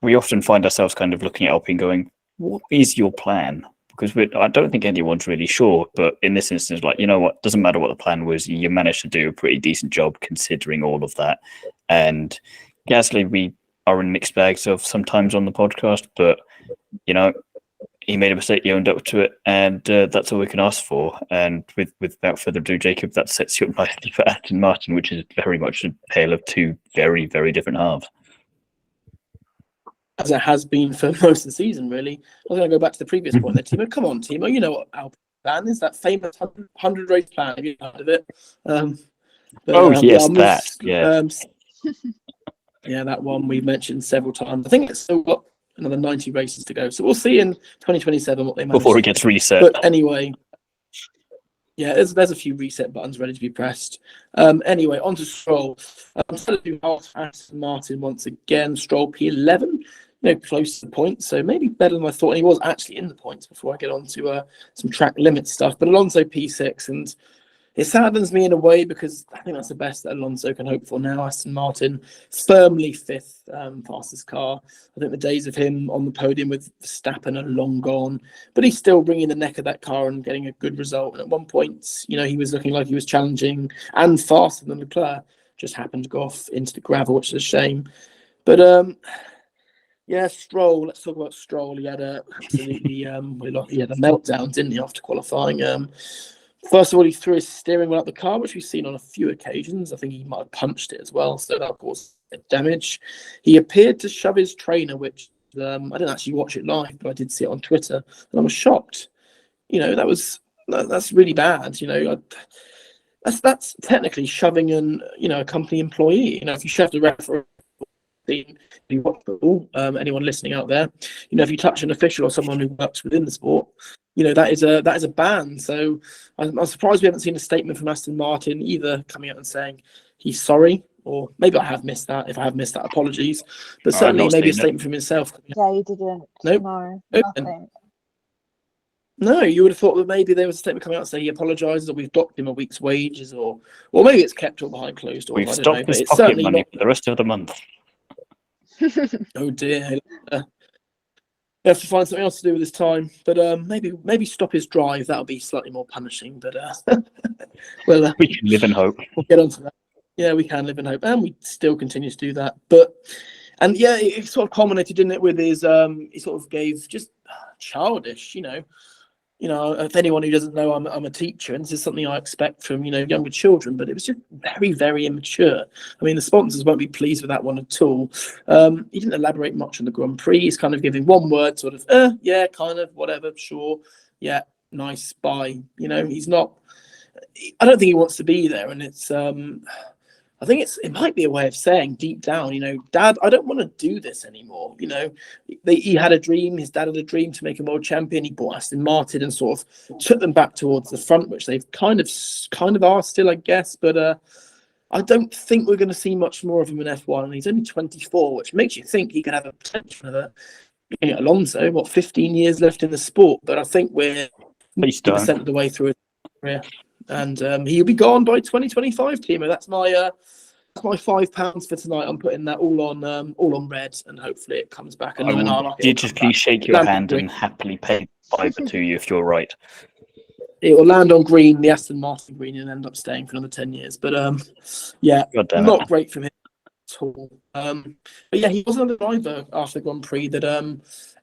we often find ourselves kind of looking at Alpine going, what is your plan? Because I don't think anyone's really sure. But in this instance, like, you know what, doesn't matter what the plan was, you managed to do a pretty decent job considering all of that. And Gasly, we are in mixed bags of sometimes on the podcast, but, he made a mistake, he owned up to it, and that's all we can ask for. And without further ado, Jacob, that sets you up nicely for Aston Martin, which is very much a tale of two very, very different halves. As it has been for most of the season, really. I was going to go back to the previous point there, Thiemo. Come on, Thiemo. You know what our plan is, that famous 100 race plan. Have you heard of it? Yeah, that one we've mentioned several times. I think it's still got another 90 races to go. So we'll see in 2027 what they manage before it gets reset. But anyway, yeah, there's a few reset buttons ready to be pressed. Anyway, on to Stroll. Aston Martin once again. Stroll P11. Close to the points, so maybe better than I thought. And he was actually in the points before I get on to some track limit stuff. But Alonso P6, and it saddens me in a way because I think that's the best that Alonso can hope for now. Aston Martin firmly 5th fastest car. I think the days of him on the podium with Verstappen are long gone, but he's still bringing the neck of that car and getting a good result. And at one point, he was looking like he was challenging and faster than Leclerc. Just happened to go off into the gravel, which is a shame. But yeah, Stroll. Let's talk about Stroll. He had a meltdown, didn't he, after qualifying? First of all, he threw his steering wheel out the car, which we've seen on a few occasions. I think he might have punched it as well, so that caused damage. He appeared to shove his trainer, which I didn't actually watch it live, but I did see it on Twitter, and I was shocked. That's really bad. That's technically shoving a company employee. If you shove the referee. If you watch football, anyone listening out there, if you touch an official or someone who works within the sport, that is a ban. So I'm surprised we haven't seen a statement from Aston Martin either coming out and saying he's sorry, or maybe I have missed that. If I have missed that, apologies. But certainly maybe a statement from himself. Yeah, he didn't. Nope. No, nothing. No, you would have thought that maybe there was a statement coming out and say he apologises, or we've docked him a week's wages, or maybe it's kept all behind closed doors. We've I don't know, stopped but his it's pocket certainly money not. for the rest of the month. Oh dear, you have to find something else to do with his time. But maybe stop his drive. That'll be slightly more punishing. But well, We can live in hope. we'll get onto that. Yeah, we can live in hope, and we still continue to do that. And yeah, it sort of culminated, didn't it, with his he sort of gave just childish, if anyone who doesn't know, I'm a teacher, and this is something I expect from younger children, but it was just very, very immature. I mean, the sponsors won't be pleased with that one at all. He didn't elaborate much on the Grand Prix. He's kind of giving one word, sort of, yeah, kind of, whatever, sure, yeah, nice, bye. He's not. I don't think he wants to be there, and it's. I think it might be a way of saying deep down, Dad, I don't want to do this anymore. He had a dream. His dad had a dream to make a world champion. He bought Aston Martin and sort of took them back towards the front, which they've kind of are still, I guess. But I don't think we're going to see much more of him in F1. And he's only 24, which makes you think he could have a potential of Alonso. 15 years left in the sport? But I think we're 50% of the way through his career. And he'll be gone by 2025, Thiemo. That's my £5 for tonight. I'm putting that all on red, and hopefully it comes back. And I will digitally shake your hand and happily pay $5 to you if you're right. It will land on green, the Aston Martin green, and end up staying for another 10 years. But yeah, not great from him at all. But yeah, he was another driver after the Grand Prix that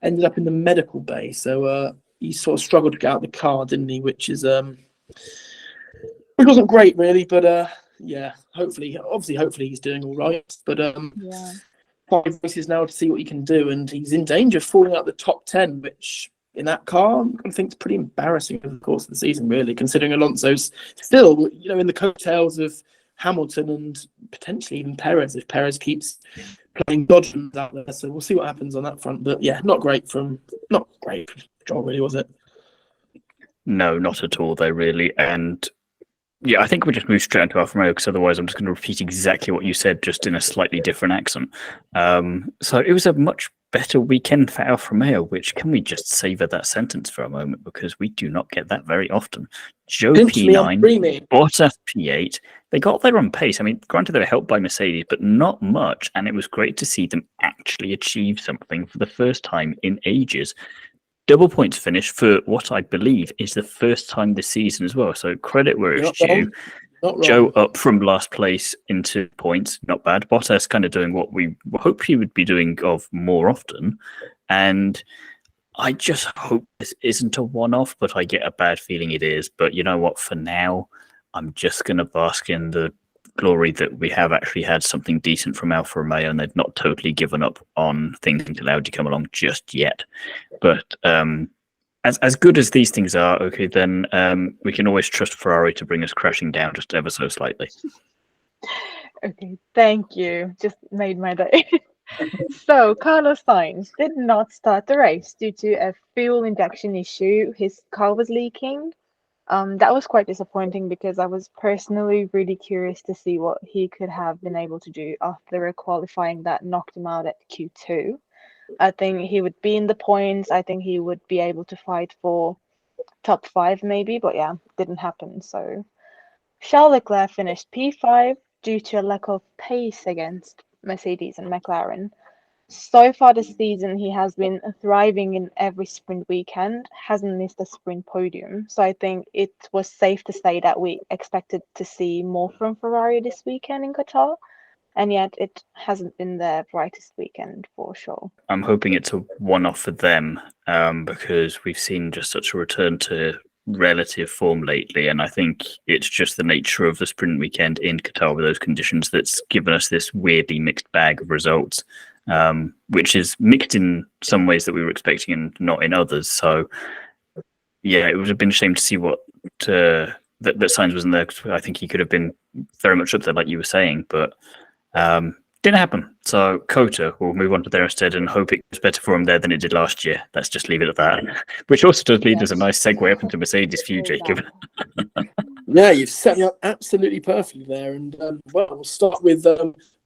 ended up in the medical bay. So he sort of struggled to get out the car, didn't he? Which wasn't great, really, but yeah, hopefully he's doing all right. But 5 races now to see what he can do, and he's in danger of falling out the top 10, which in that car I think is pretty embarrassing over the course of the season, really, considering Alonso's still, in the coattails of Hamilton and potentially even Perez if Perez keeps playing dodgems out there. So we'll see what happens on that front. But yeah, not great from Stroll, really, was it? No, not at all, though, really. And yeah, I think we'll just move straight into Alfa Romeo, because otherwise I'm just going to repeat exactly what you said, just in a slightly different accent. So it was a much better weekend for Alfa Romeo, which, can we just savour that sentence for a moment, because we do not get that very often. Joe P9, Bottas P8, they got their own pace. I mean, granted they were helped by Mercedes, but not much, and it was great to see them actually achieve something for the first time in ages. Double points finish for what I believe is the first time this season as well. So credit where it's due. Joe up from last place into points, not bad. Bottas kind of doing what we hope he would be doing of more often. And I just hope this isn't a one-off, but I get a bad feeling it is. But you know what? For now, I'm just going to bask in the glory that we have actually had something decent from Alfa Romeo, and they've not totally given up on things until Audi come along just yet. But as good as these things are, okay, then we can always trust Ferrari to bring us crashing down just ever so slightly. Okay, thank you. Just made my day. So Carlos Sainz did not start the race due to a fuel injection issue. His car was leaking. That was quite disappointing, because I was personally really curious to see what he could have been able to do after a qualifying that knocked him out at Q2. I think he would be in the points. I think he would be able to fight for top 5 maybe, but yeah, didn't happen. So Charles Leclerc finished P5 due to a lack of pace against Mercedes and McLaren. So far this season, he has been thriving in every sprint weekend, hasn't missed a sprint podium. So I think it was safe to say that we expected to see more from Ferrari this weekend in Qatar. And yet it hasn't been their brightest weekend for sure. I'm hoping it's a one-off for them, because we've seen just such a return to relative form lately, and I think it's just the nature of the sprint weekend in Qatar with those conditions that's given us this weirdly mixed bag of results, which is mixed in some ways that we were expecting and not in others. So yeah, it would have been a shame to see what that Sainz wasn't there, because I think he could have been very much up there, like you were saying, but didn't happen. So Kota will move on to there instead and hope it goes better for him there than it did last year. Let's just leave it at that. Which also does lead us a nice segue up into Mercedes for you, Jacob. Yeah, you've set me up absolutely perfectly there. And well, we'll start with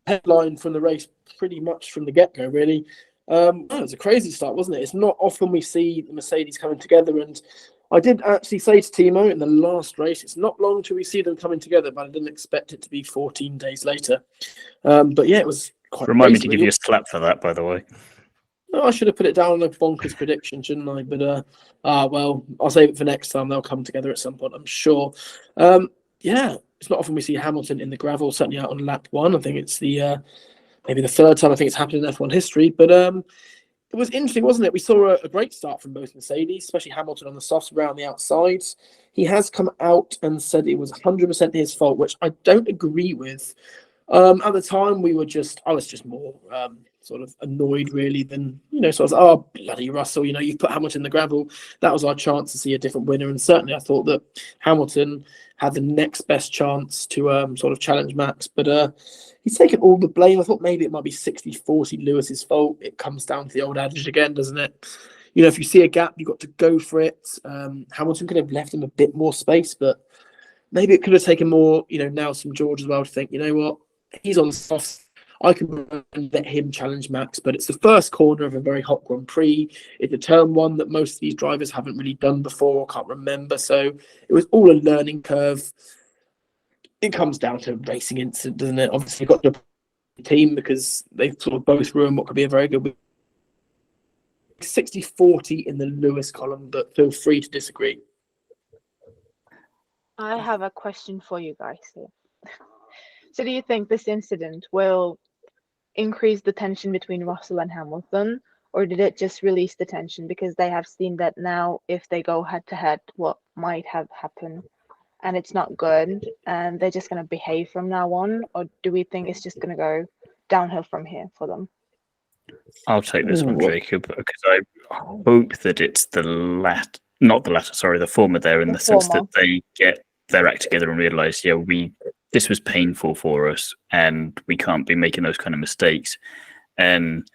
headline from the race pretty much from the get-go, really. It was a crazy start, wasn't it? It's not often we see the Mercedes coming together, and I did actually say to Thiemo in the last race, it's not long till we see them coming together, but I didn't expect it to be 14 days later. But yeah, it was quite. Remind me to give you a slap for that, by the way. Oh, I should have put it down on a bonkers prediction, shouldn't I? But well, I'll save it for next time. They'll come together at some point, I'm sure. Yeah, it's not often we see Hamilton in the gravel, certainly out on lap 1. I think it's the maybe the third time I think it's happened in F1 history. But it was interesting, wasn't it? We saw a great start from both Mercedes, especially Hamilton on the softs around the outsides. He has come out and said it was 100% his fault, which I don't agree with. At the time, I was just more sort of annoyed, really, than, so I was like, oh, bloody Russell, you've put Hamilton in the gravel. That was our chance to see a different winner. And certainly I thought that Hamilton had the next best chance to sort of challenge Max. But he's taken all the blame. I thought maybe it might be 60-40 Lewis's fault. It comes down to the old adage again, doesn't it? If you see a gap, you've got to go for it. Hamilton could have left him a bit more space, but maybe it could have taken more, Nelson George as well to think, you know what, he's on the softs. I can let him challenge Max, but it's the first corner of a very hot Grand Prix. It's a turn 1 that most of these drivers haven't really done before or can't remember. So it was all a learning curve. It comes down to a racing incident, doesn't it? Obviously, you've got the team because they sort of both ruined what could be a very good 60-40 in the Lewis column, but feel free to disagree. I have a question for you guys here. So do you think this incident will increase the tension between Russell and Hamilton, or did it just release the tension because they have seen that now if they go head to head, what might have happened and it's not good and they're just going to behave from now on? Or do we think it's just going to go downhill from here for them? I'll take this one, Jacob, because I hope that it's the former there, in the sense that they get their act together and realise, this was painful for us and we can't be making those kind of mistakes. And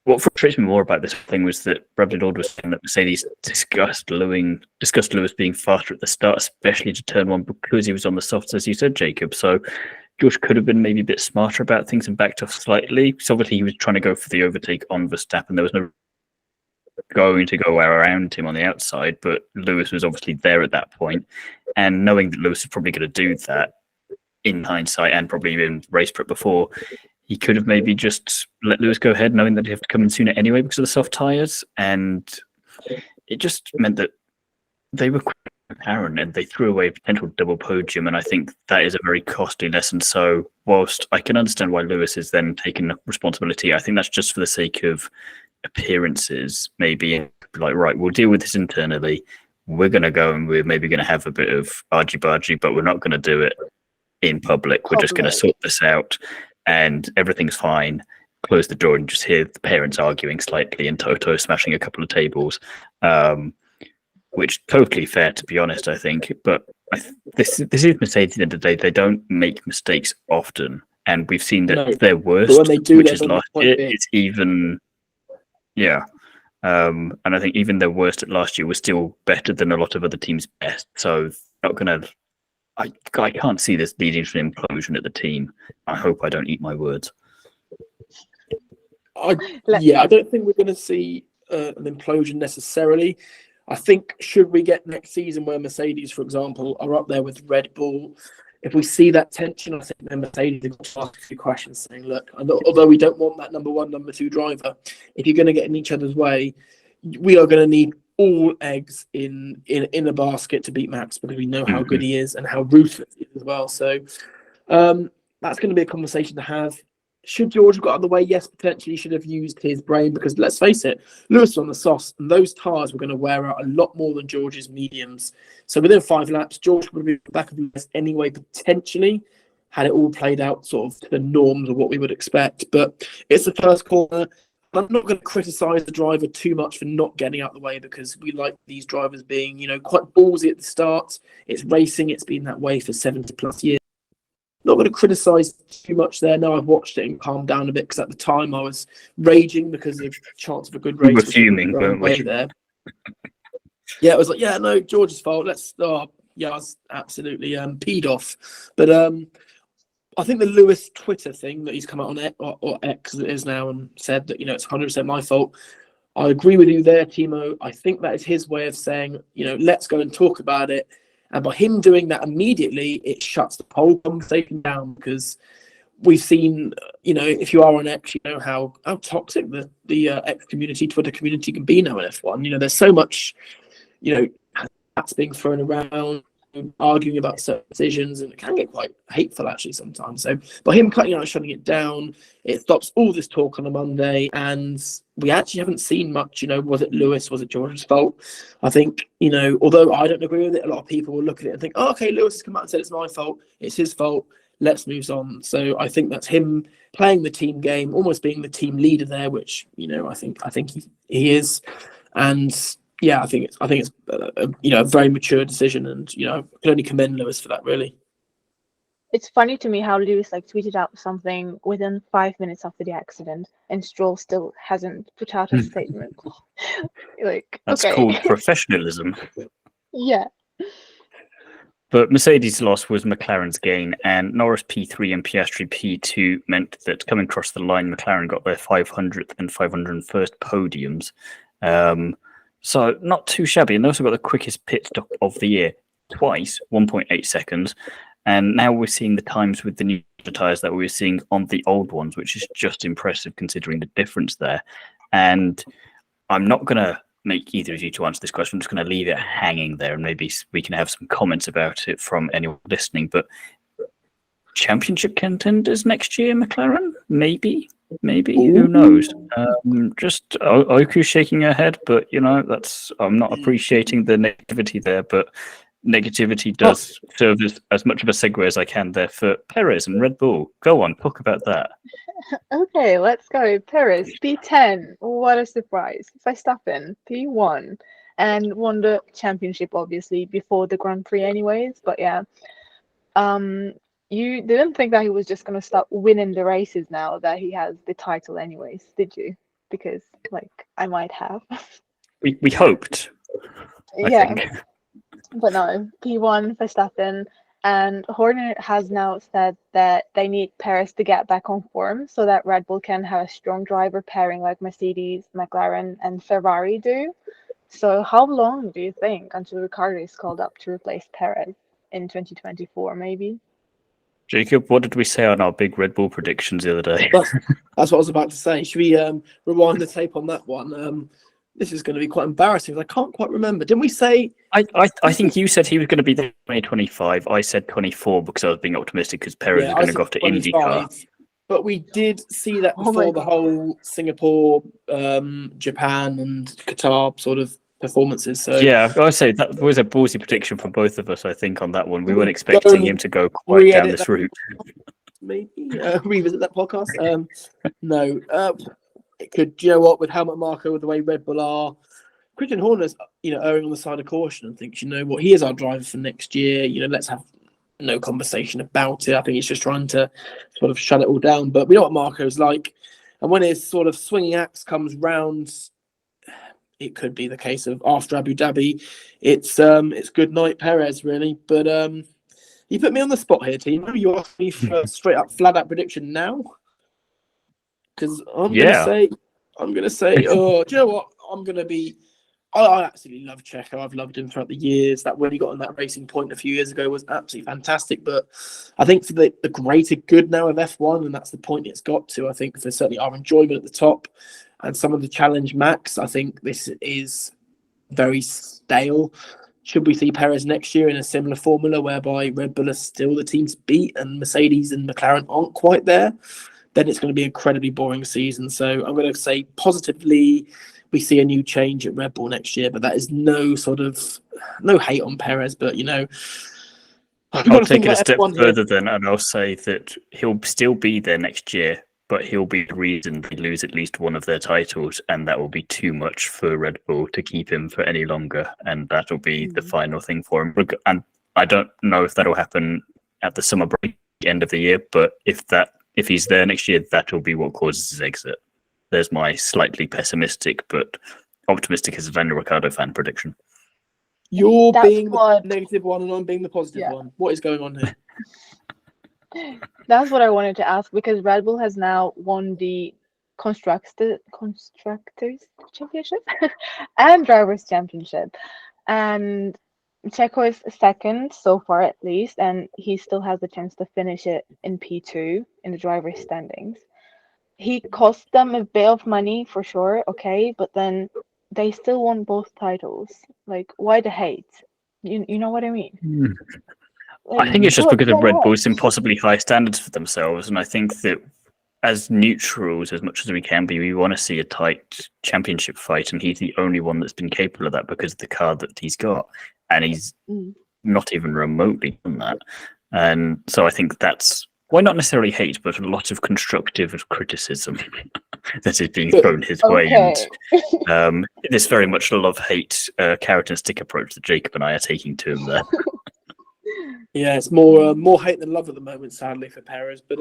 what frustrates me more about this thing was that Bradley Lord was saying that Mercedes discussed Lewis being faster at the start, especially to turn 1, because he was on the softs, as you said, Jacob. So George could have been maybe a bit smarter about things and backed off slightly. So obviously he was trying to go for the overtake on Verstappen. There was no going to go around him on the outside, but Lewis was obviously there at that point. And knowing that Lewis was probably going to do that in hindsight, and probably even race prep before, he could have maybe just let Lewis go ahead, knowing that he'd have to come in sooner anyway because of the soft tyres. And it just meant that they were apparent and they threw away a potential double podium. And I think that is a very costly lesson. So whilst I can understand why Lewis is then taking responsibility, I think that's just for the sake of appearances. Maybe like, right, we'll deal with this internally. We're going to go and we're maybe going to have a bit of argy-bargy, but we're not going to do it in public. We're just going to sort this out and everything's fine. Close the door and just hear the parents arguing slightly and Toto smashing a couple of tables, which totally fair, to be honest, I think. But this is Mercedes at the end of the day. They don't make mistakes often. And we've seen that their worst, when they do, which is last year, it's even... Yeah. And I think even their worst at last year was still better than a lot of other teams' best. So not going to... I can't see this leading to an implosion at the team. I hope I don't eat my words. I don't think we're going to see an implosion necessarily. I think should we get next season where Mercedes, for example, are up there with Red Bull, if we see that tension, I think then Mercedes are going to ask a few questions saying, look, although we don't want that number 1, number 2 driver, if you're going to get in each other's way, we are going to need all eggs in a basket to beat Max, because we know how good he is and how ruthless he is as well. So that's going to be a conversation to have. Should George have got out of the way? Yes, potentially he should have used his brain, because let's face it, Lewis was on the softs and those tyres were going to wear out a lot more than George's mediums. So within 5 laps, George would have been back of Lewis anyway, potentially, had it all played out sort of to the norms of what we would expect. But it's the first corner. I'm not going to criticise the driver too much for not getting out of the way, because we like these drivers being, quite ballsy at the start. It's racing. It's been that way for 70 plus years. Not going to criticise too much there. Now I've watched it and calmed down a bit, because at the time I was raging because of chance of a good race. We were fuming, weren't we? There. Yeah, it was like, no, George's fault. I was absolutely peed off. But I think the Lewis Twitter thing that he's come out on or X as it is now and said that, it's 100% my fault. I agree with you there, Thiemo. I think that is his way of saying, let's go and talk about it. And by him doing that immediately, it shuts the whole conversation down, because we've seen, if you are on X, you know how toxic the X community, Twitter community can be now in F1. There's so much, that's being thrown around, arguing about certain decisions, and it can get quite hateful actually sometimes. So by him cutting out, shutting it down, it stops all this talk on a Monday, and we actually haven't seen much. Was it Lewis? Was it George's fault? I think, although I don't agree with it, a lot of people will look at it and think, oh, okay, Lewis has come out and said it's my fault, it's his fault, let's move on. So I think that's him playing the team game, almost being the team leader there, which I think he is. And yeah, I think it's a very mature decision, and I can only commend Lewis for that, really. It's funny to me how Lewis tweeted out something within 5 minutes after the accident, and Stroll still hasn't put out a statement. That's okay. called professionalism. Yeah. But Mercedes' loss was McLaren's gain, and Norris P3 and Piastri P2 meant that coming across the line, McLaren got their 500th and 501st podiums. So not too shabby, and they also got the quickest pit stop of the year twice, 1.8 seconds. And now we're seeing the times with the new tyres that we were seeing on the old ones, which is just impressive considering the difference there. And I'm not going to make either of you to answer this question. I'm just going to leave it hanging there, and maybe we can have some comments about it from anyone listening. But championship contenders next year, McLaren? Maybe. Who knows? Just Öykü shaking her head, but I'm not appreciating the negativity there. But negativity does serve as much of a segue as I can there for Perez and Red Bull. Go on, talk about that. Okay, let's go. Perez, P10. What a surprise. Verstappen, P1. And won the championship, obviously, before the Grand Prix anyways. But yeah. You didn't think that he was just going to start winning the races now that he has the title anyways, did you? Because, I might have. We hoped. I think. But no, P1, Verstappen, and Horner has now said that they need Perez to get back on form so that Red Bull can have a strong driver pairing like Mercedes, McLaren, and Ferrari do. So how long do you think until Ricciardo is called up to replace Perez in 2024, maybe? Jacob, what did we say on our big Red Bull predictions the other day? That's what I was about to say. Should we rewind the tape on that one? This is going to be quite embarrassing. I can't quite remember. Didn't we say? I think you said he was going to be there in 2025. I said 24 because I was being optimistic because Perez is going to go off to IndyCar. But we did see that before the whole Singapore, Japan, and Qatar sort of performances. So yeah, I say that was a ballsy prediction for both of us. I think on that one, we weren't expecting him to go quite down this route. Maybe revisit that podcast. No. It could, with Helmut Marko, with the way Red Bull are, Christian Horner's, erring on the side of caution and thinks, he is our driver for next year. Let's have no conversation about it. I think he's just trying to sort of shut it all down. But we know what Marko's like, and when his sort of swinging axe comes round, it could be the case of after Abu Dhabi, it's good night Perez really. But you put me on the spot here, team. You asked me for a straight up, flat out prediction now. Because I'm gonna say, oh, do you know what? I absolutely love Checo. I've loved him throughout the years. That when he got on that Racing Point a few years ago was absolutely fantastic. But I think for the greater good now of F1, and that's the point it's got to, I think for certainly our enjoyment at the top and some of the challenge max, I think this is very stale. Should we see Perez next year in a similar formula whereby Red Bull are still the team to beat and Mercedes and McLaren aren't quite there? Then it's going to be an incredibly boring season. So I'm going to say positively we see a new change at Red Bull next year, but that is no hate on Perez, but I'll take it a step further then, and I'll say that he'll still be there next year, but he'll be the reason they lose at least one of their titles, and that will be too much for Red Bull to keep him for any longer, and that'll be the final thing for him. And I don't know if that'll happen at the summer break, end of the year, but if he's there next year, that'll be what causes his exit. There's my slightly pessimistic but optimistic as a Daniel Ricciardo fan prediction. You're being the negative one and I'm being the positive one. What is going on here? That's what I wanted to ask, because Red Bull has now won the constructors championship and drivers championship, and Checo is second so far at least, and he still has the chance to finish it in P2 in the drivers standings. He cost them a bit of money for sure, okay, but then they still won both titles. Like, why the hate? You know what I mean? I think it's just what because of the Red heck? Bull's impossibly high standards for themselves, and I think that as neutrals, as much as we can be, we want to see a tight championship fight, and he's the only one that's been capable of that because of the car that he's got, and he's not even remotely done that. And so I think that's why not necessarily hate, but a lot of constructive criticism that is being thrown his way. And this very much a love-hate carrot and stick approach that Jacob and I are taking to him there. Yeah, it's more hate than love at the moment, sadly, for Perez. But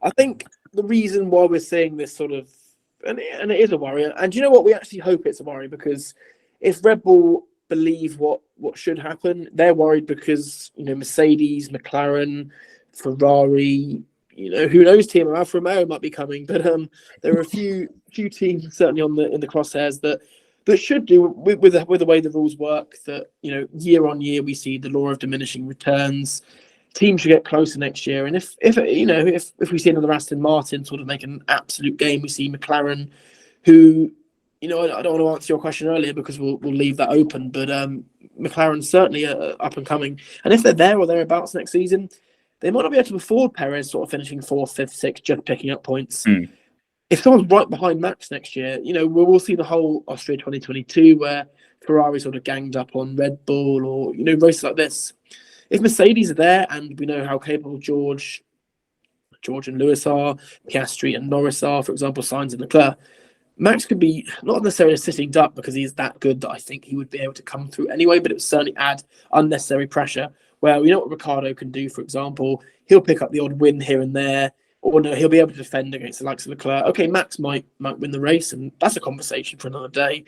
I think the reason why we're seeing this sort of, and it is a worry, and you know what, we actually hope it's a worry, because if Red Bull believe what should happen, they're worried because, you know, Mercedes, McLaren, Ferrari, you know, who knows, Thiemo, Alfa Romeo might be coming, but there are a few teams certainly in the crosshairs that should do with the way the rules work, that, you know, year on year we see the law of diminishing returns. Teams should get closer next year, and if you know, if we see another Aston Martin sort of make an absolute game, we see McLaren, who, you know, I don't want to answer your question earlier because we'll leave that open, but McLaren's certainly up and coming, and if they're there or thereabouts next season, they might not be able to afford Perez sort of finishing 4th, 5th, 6th, just picking up points. If someone's right behind Max next year, you know, we'll see the whole Austria 2022 where Ferrari sort of ganged up on Red Bull, or, you know, races like this. If Mercedes are there, and we know how capable George and Lewis are, Piastri and Norris are, for example, Sainz and Leclerc, Max could be not necessarily a sitting duck because he's that good that I think he would be able to come through anyway, but it would certainly add unnecessary pressure. Where we know what Ricciardo can do, for example, he'll pick up the odd win here and there, or no, he'll be able to defend against the likes of Leclerc. Okay, Max might win the race, and that's a conversation for another day.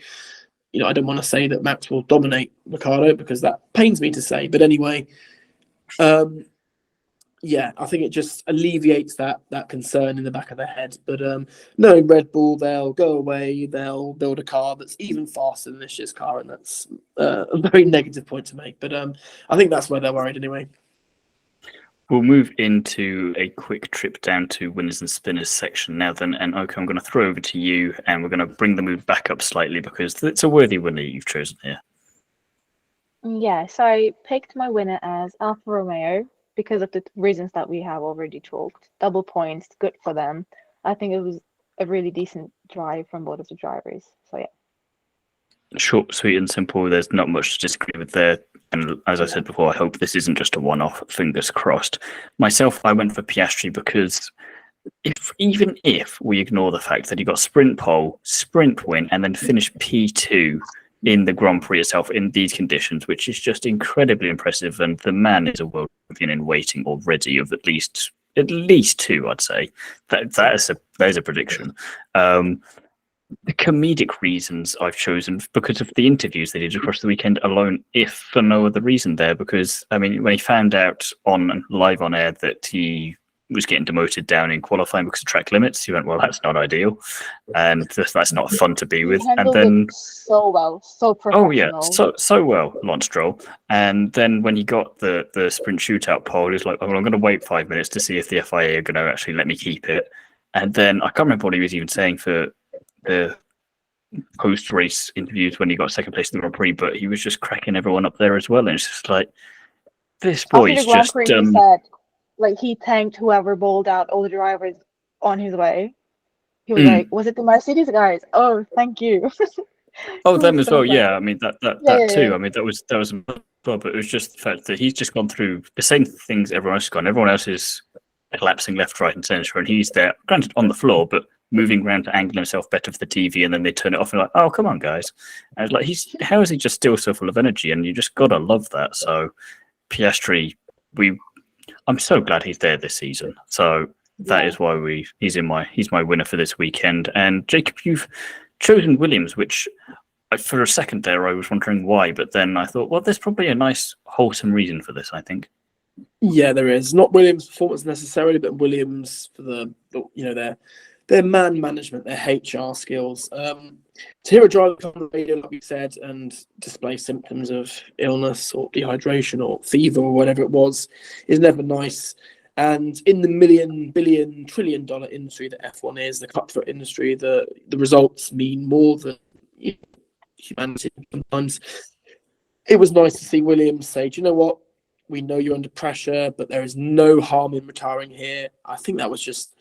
You know, I don't want to say that Max will dominate Ricciardo because that pains me to say. But anyway, yeah, I think it just alleviates that concern in the back of their head. But knowing Red Bull, they'll go away, they'll build a car that's even faster than this year's car, and that's a very negative point to make. But I think that's where they're worried anyway. We'll move into a quick trip down to winners and spinners section now then, and Öykü, I'm going to throw over to you, and we're going to bring the mood back up slightly because it's a worthy winner you've chosen here. Yeah, so I picked my winner as Alfa Romeo because of the reasons that we have already talked. Double points, good for them. I think it was a really decent drive from both of the drivers. So yeah. Short, sweet and simple. There's not much to disagree with there. And as I said before, I hope this isn't just a one-off, fingers crossed. Myself, I went for Piastri because even if we ignore the fact that he got sprint pole, sprint win, and then finished P2 in the Grand Prix itself in these conditions, which is just incredibly impressive. And the man is a world champion in waiting already of at least 2, I'd say. That is a prediction. The comedic reasons I've chosen because of the interviews they did across the weekend alone, if for no other reason there, because, I mean, when he found out live on air that he was getting demoted down in qualifying because of track limits, he went, well, that's not ideal. And that's not fun to be with. And then so well, so professional. Oh, yeah, so well, Lance Stroll. And then when he got the sprint shootout pole, he's like, oh, well, I'm going to wait 5 minutes to see if the FIA are going to actually let me keep it. And then I can't remember what he was even saying for the post-race interviews when he got second place in the Grand Prix, but he was just cracking everyone up there as well. And it's just like, this boy's just... Prix, he said, like, he thanked whoever bowled out all the drivers on his way. He was like, was it the Mercedes guys? Oh, thank you. Oh, them as well. Yeah, I mean, that too. Yeah. I mean, that was well, but it was just the fact that he's just gone through the same things everyone else has gone. Everyone else is collapsing left, right, and centre, and he's there, granted on the floor, but moving around to angle himself better for the TV, and then they turn it off and like, oh, come on, guys. And it's like, how is he just still so full of energy? And you just gotta love that. So Piastri, I'm so glad he's there this season. So that is why he's my winner for this weekend. And Jacob, you've chosen Williams, which for a second there I was wondering why, but then I thought, well, there's probably a nice wholesome reason for this, I think. Yeah, there is. Not Williams' performance necessarily, but Williams for their their man management, their HR skills. To hear a driver come on the radio, like we said, and display symptoms of illness or dehydration or fever or whatever it was is never nice. And in the million, billion, $1 trillion industry that F1 is, the cutthroat industry, the results mean more than humanity sometimes. It was nice to see Williams say, do you know what? We know you're under pressure, but there is no harm in retiring here. I think that was just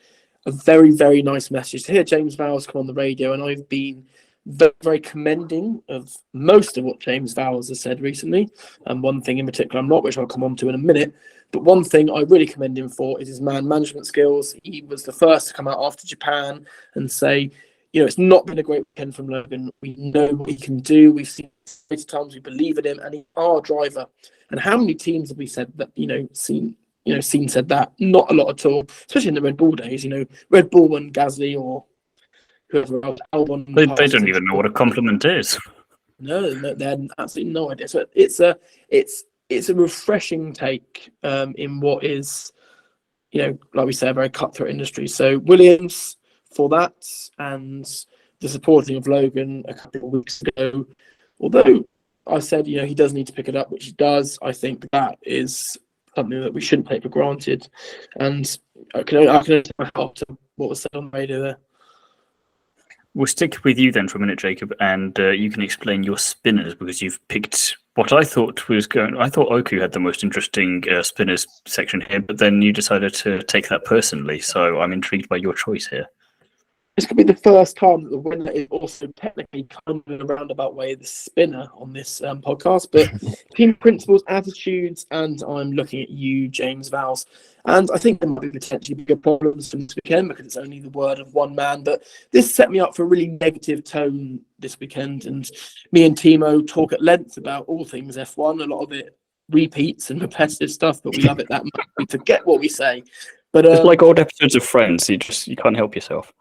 a very, very nice message to hear James Vowles come on the radio. And I've been very, very commending of most of what James Vowles has said recently. And one thing in particular I'm not, which I'll come on to in a minute. But one thing I really commend him for is his man management skills. He was the first to come out after Japan and say, it's not been a great weekend from Logan. We know what he can do. We've seen it times, we believe in him, and he's our driver. And how many teams have we said that, seen said that? Not a lot at all, especially in the Red Bull days. Red Bull and Gasly or whoever else. Albon, they don't even know what a compliment is. No, they had absolutely no idea. So it's a refreshing take in what is, like we say, a very cutthroat industry. So Williams for that, and the supporting of Logan a couple of weeks ago. Although I said, he does need to pick it up, which he does. I think that is something that we shouldn't take for granted. And I can only take my hat off to what was said on the radio there. We'll stick with you then for a minute, Jacob, and you can explain your spinners, because you've picked what I thought was going. I thought Öykü had the most interesting spinners section here, but then you decided to take that personally. So I'm intrigued by your choice here. This could be the first time that the winner is also technically kind of in a roundabout way the spinner on this podcast. But team principles, attitudes, and I'm looking at you, James Vowles. And I think there might be potentially bigger problems from this weekend because it's only the word of one man. But this set me up for a really negative tone this weekend. And me and Thiemo talk at length about all things F1. A lot of it repeats and repetitive stuff, but we love it that much. We forget what we say. But it's like old episodes of Friends. You can't help yourself.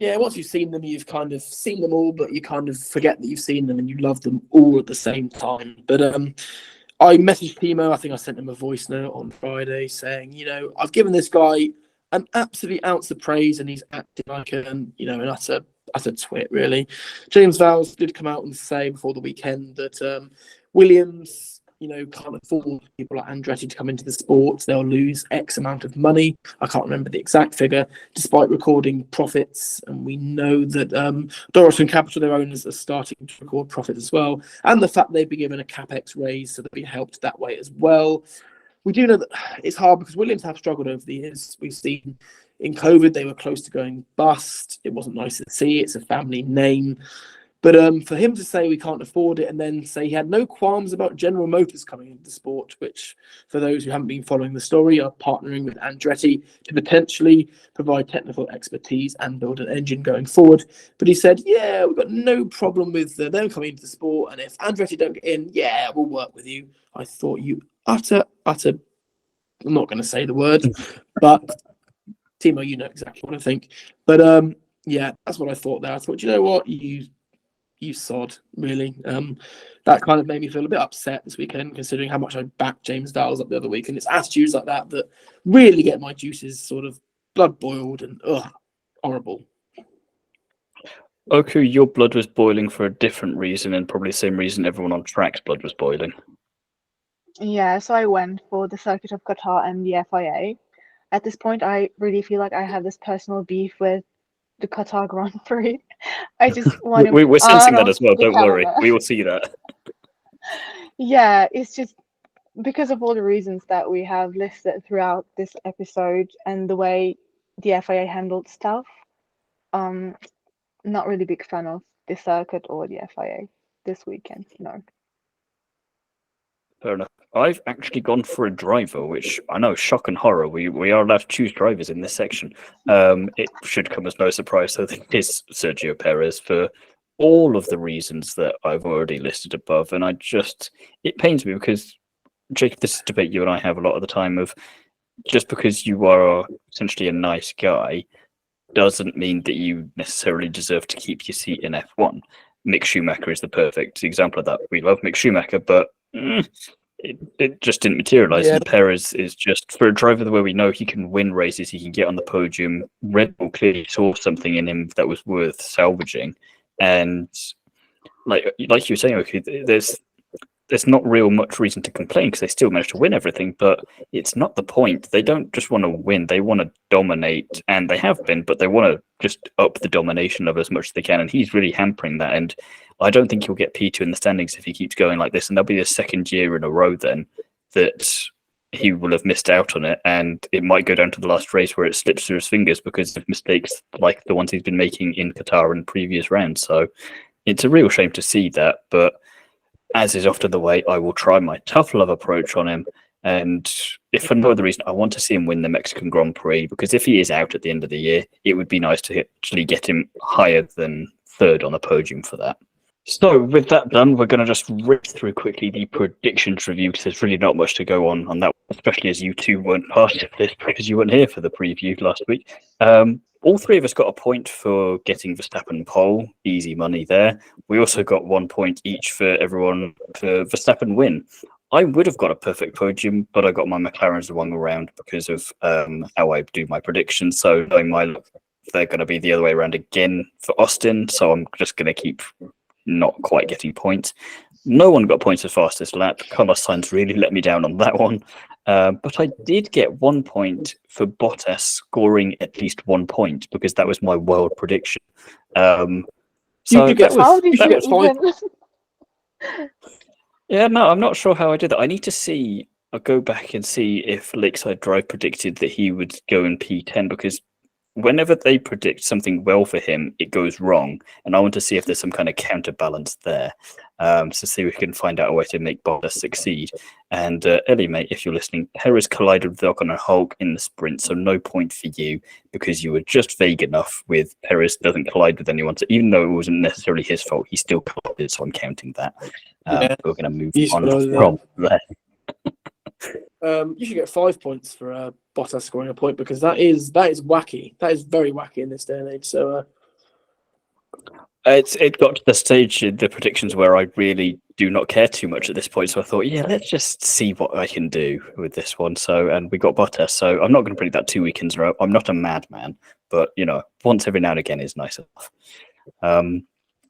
Yeah, once you've seen them, you've kind of seen them all, but you kind of forget that you've seen them and you love them all at the same time. But I messaged Thiemo. I think I sent him a voice note on Friday saying, I've given this guy an absolute ounce of praise and he's acting like an utter twit, really. James Vowles did come out and say before the weekend that Williams, can't afford people like Andretti to come into the sport. They'll lose X amount of money. I can't remember the exact figure, despite recording profits. And we know that Dorothy Capital, their owners, are starting to record profits as well. And the fact they've been given a capex raise, so they'll be helped that way as well. We do know that it's hard because Williams have struggled over the years. We've seen in COVID, they were close to going bust. It wasn't nice to see. It's a family name. But for him to say we can't afford it and then say he had no qualms about General Motors coming into the sport, which for those who haven't been following the story are partnering with Andretti to potentially provide technical expertise and build an engine going forward. But he said, yeah, we've got no problem with them coming into the sport. And if Andretti don't get in, yeah, we'll work with you. I thought you utter, I'm not going to say the word, but Thiemo, you know exactly what I think. But yeah, that's what I thought there. I thought, you know what, you sod, really. That kind of made me feel a bit upset this weekend, considering how much I backed James Vowles up the other week. And it's attitudes like that that really get my juices sort of blood boiled and horrible. Öykü, your blood was boiling for a different reason, and probably the same reason everyone on track's blood was boiling. Yeah, so I went for the Circuit of Qatar and the FIA. At this point, I really feel like I have this personal beef with the Qatar Grand Prix. I just want to. We're sensing that as well. Don't worry, we will see that. Yeah, it's just because of all the reasons that we have listed throughout this episode and the way the FIA handled stuff. Not really big fan of the circuit or the FIA this weekend. No. Fair enough. I've actually gone for a driver, which I know, shock and horror. We are allowed to choose drivers in this section. It should come as no surprise that it is Sergio Perez for all of the reasons that I've already listed above. And it pains me because, Jacob, this is a debate you and I have a lot of the time of just because you are essentially a nice guy doesn't mean that you necessarily deserve to keep your seat in F1. Mick Schumacher is the perfect example of that. We love Mick Schumacher, but it just didn't materialize. Yeah. And Perez is just, for a driver where we know he can win races, he can get on the podium. Red Bull clearly saw something in him that was worth salvaging. And like you were saying, Öykü, there's not real much reason to complain because they still managed to win everything, but it's not the point. They don't just want to win, they want to dominate, and they have been, but they want to just up the domination of as much as they can, and he's really hampering that. And I don't think he'll get P2 in the standings if he keeps going like this, and that'll be the second year in a row then that he will have missed out on it, and it might go down to the last race where it slips through his fingers because of mistakes like the ones he's been making in Qatar and previous rounds. So it's a real shame to see that, but as is often the way, I will try my tough love approach on him. And if for no other reason, I want to see him win the Mexican Grand Prix, because if he is out at the end of the year, it would be nice to actually get him higher than third on the podium for that. So with that done, we're going to just rip through quickly the predictions review, because there's really not much to go on that, especially as you two weren't part of this because you weren't here for the preview last week. All three of us got a point for getting Verstappen pole, easy money there. We also got 1 point each for everyone for Verstappen win. I would have got a perfect podium, but I got my McLarens the wrong around because of how I do my predictions. So knowing my luck, they're going to be the other way around again for Austin. So I'm just going to keep not quite getting points. No one got points as fastest lap. Carlos Sainz really let me down on that one. But I did get 1 point for Bottas scoring at least 1 point, because that was my world prediction. So you get 5. Yeah, no, I'm not sure how I did that. I need to see. I'll go back and see if Lakeside Drive predicted that he would go in P10, because whenever they predict something well for him, it goes wrong. And I want to see if there's some kind of counterbalance there. So see if we can find out a way to make Bottas succeed. And Ellie, mate, if you're listening, Perez collided with Ocon and Hulk in the sprint, so no point for you, because you were just vague enough with Perez doesn't collide with anyone. So even though it wasn't necessarily his fault, he still collided, so I'm counting that. We're going to move on from there. You should get 5 points for Bottas scoring a point, because that is wacky. That is very wacky in this day and age. So it got to the stage in the predictions where I really do not care too much at this point. So I thought, yeah, let's just see what I can do with this one. So, and we got Bottas. So I'm not going to predict that 2 weekends in a row. I'm not a madman, but once every now and again is nice enough.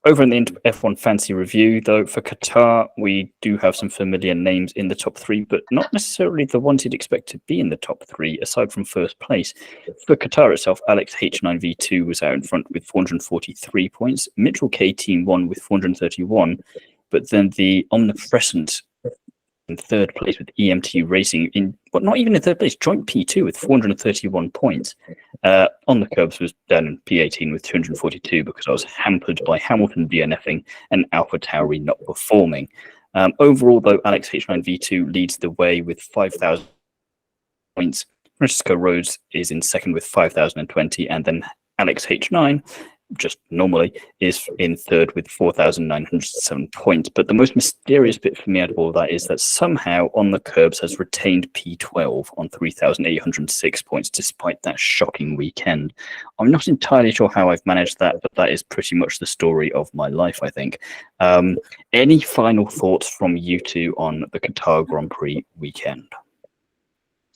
Over in the F1 Fancy Review, though, for Qatar, we do have some familiar names in the top 3, but not necessarily the ones you'd expect to be in the top 3, aside from first place. For Qatar itself, Alex H9V2 was out in front with 443 points. Mitchell K Team won with 431, but then the omnipresent in third place with EMT Racing, not even in third place, joint P2 with 431 points. On the Kerbs was down in P18 with 242 because I was hampered by Hamilton DNFing and Alpha Tauri not performing. Overall, though, Alex H9V2 leads the way with 5,000 points. Francisco Rhodes is in second with 5,020, and then Alex H9, just normally, is in third with 4,907 points. But the most mysterious bit for me out of all that is that somehow On the Kerbs has retained P12 on 3,806 points despite that shocking weekend. I'm not entirely sure how I've managed that, but that is pretty much the story of my life, I think. Any final thoughts from you two on the Qatar Grand Prix weekend?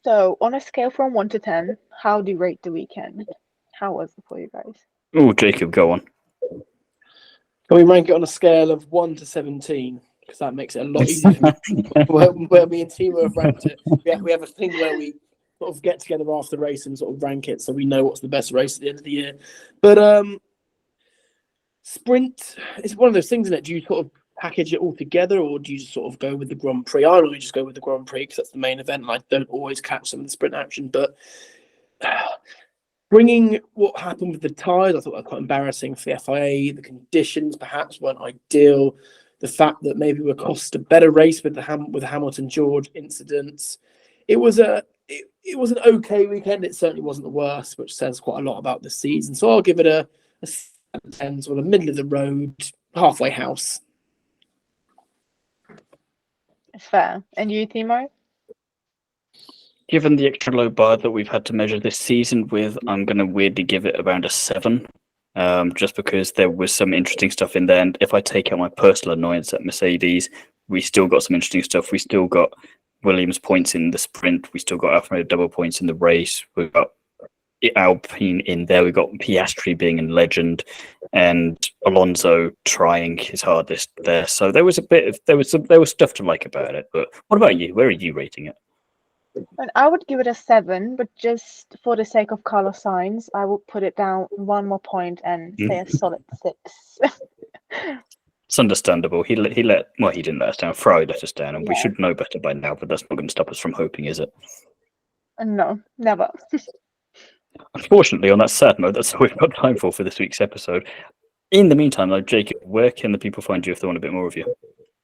So, on a scale from 1 to 10, how do you rate the weekend? How was it for you guys? Oh, Jacob, go on. Can we rank it on a scale of 1 to 17? Because that makes it a lot easier where me and Thiemo have ranked it. We have a thing where we sort of get together after the race and sort of rank it so we know what's the best race at the end of the year. But sprint, it's one of those things, isn't it? Do you sort of package it all together, or do you just sort of go with the Grand Prix? I normally just go with the Grand Prix because that's the main event, and I don't always catch some of the sprint action. But bringing what happened with the tyres, I thought that was quite embarrassing for the FIA. The conditions perhaps weren't ideal. The fact that maybe we cost a better race with the Hamilton George incidents. It was an okay weekend. It certainly wasn't the worst, which says quite a lot about the season. So I'll give it a 10, sort of middle of the road, halfway house. It's fair. And you, Thiemo? Given the extra low bar that we've had to measure this season with, I'm going to weirdly give it around a 7, just because there was some interesting stuff in there. And if I take out my personal annoyance at Mercedes, we still got some interesting stuff. We still got Williams points in the sprint. We still got Alfa Romeo double points in the race. We've got Alpine in there. We've got Piastri being in legend, and Alonso trying his hardest there. So there was stuff to like about it. But what about you? Where are you rating it? And I would give it a 7, but just for the sake of Carlos Sainz, I will put it down 1 more point and say a solid 6. It's understandable. He didn't let us down. Ferrari let us down, and we Yeah. should know better by now. But that's not going to stop us from hoping, is it? No, never. Unfortunately, on that sad note, that's all we've got time for this week's episode. In the meantime, though, Jacob, where can the people find you if they want a bit more of you?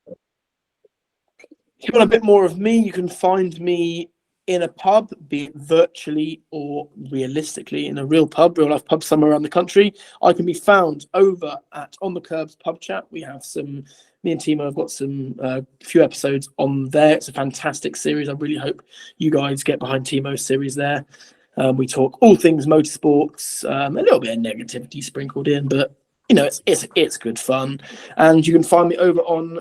If you want a bit more of me, you can find me in a pub, be it virtually or realistically in a real life pub somewhere around the country. I can be found over at On the Kerbs Pub Chat. We have me and Thiemo have got some few episodes on there. It's a fantastic series. I really hope you guys get behind Thiemo's series there. We talk all things motorsports, a little bit of negativity sprinkled in, but it's good fun. And you can find me over on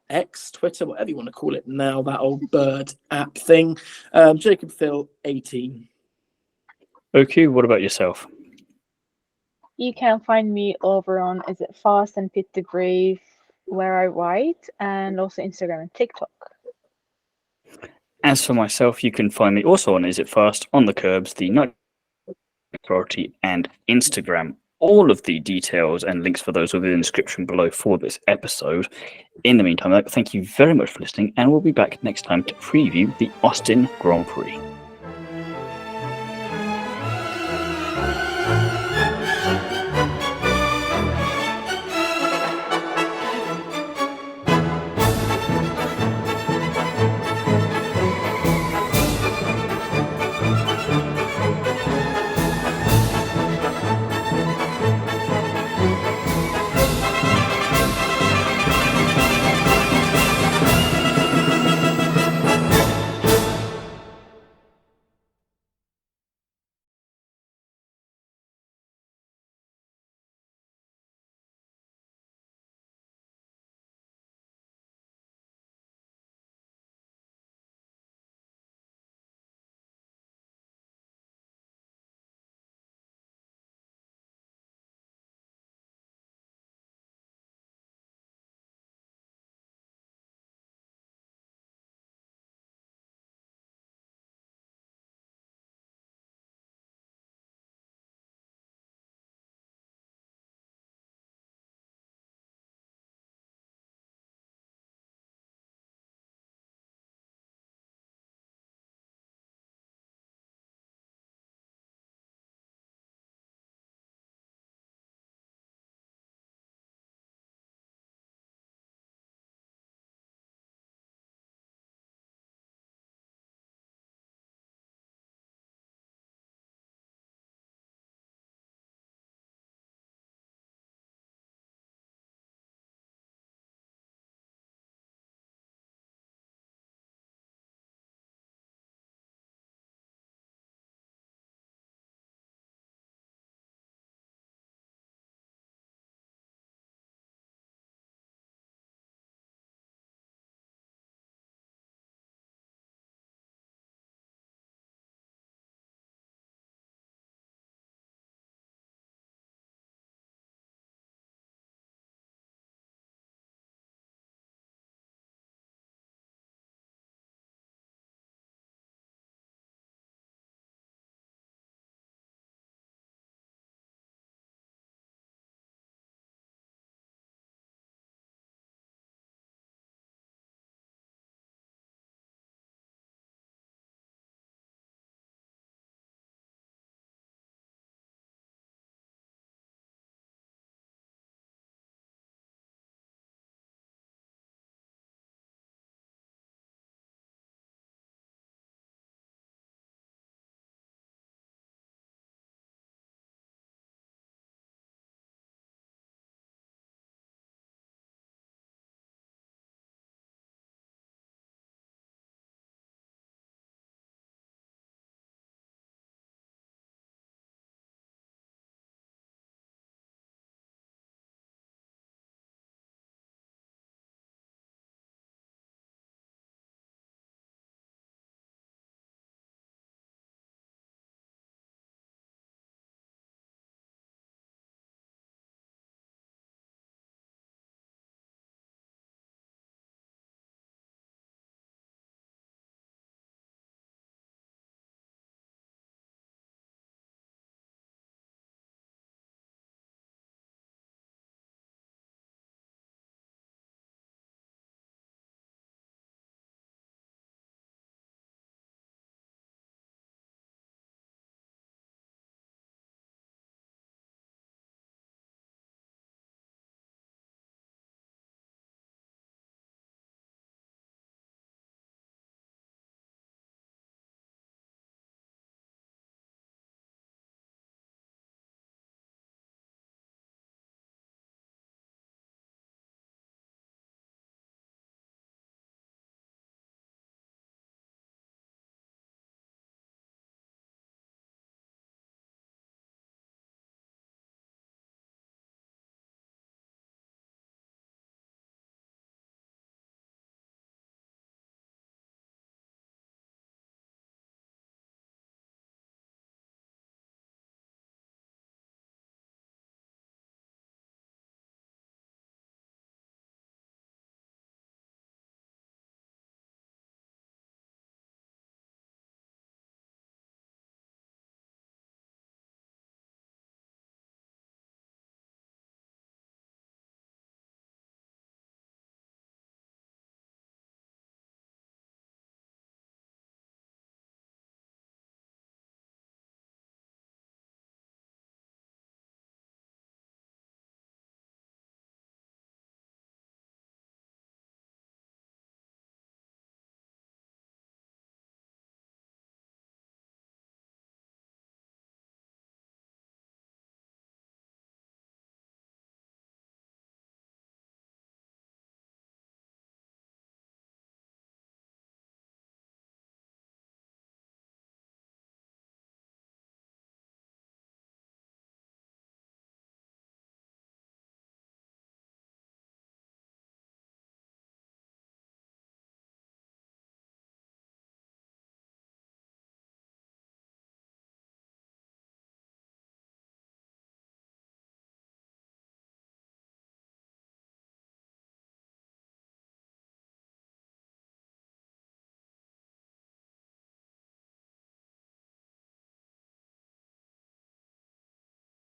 X, Twitter, whatever you want to call it now, that old bird app thing. Jacob Phil 18. Öykü, what about yourself? You can find me over on Is It Fast and Pit the Brave, where I write, and also Instagram and TikTok. As for myself, you can find me also on Is It Fast, On the Kerbs, the Night Authority, and Instagram. All of the details and links for those will be in the description below for this episode. In the meantime, thank you very much for listening, and we'll be back next time to preview the Austin Grand Prix.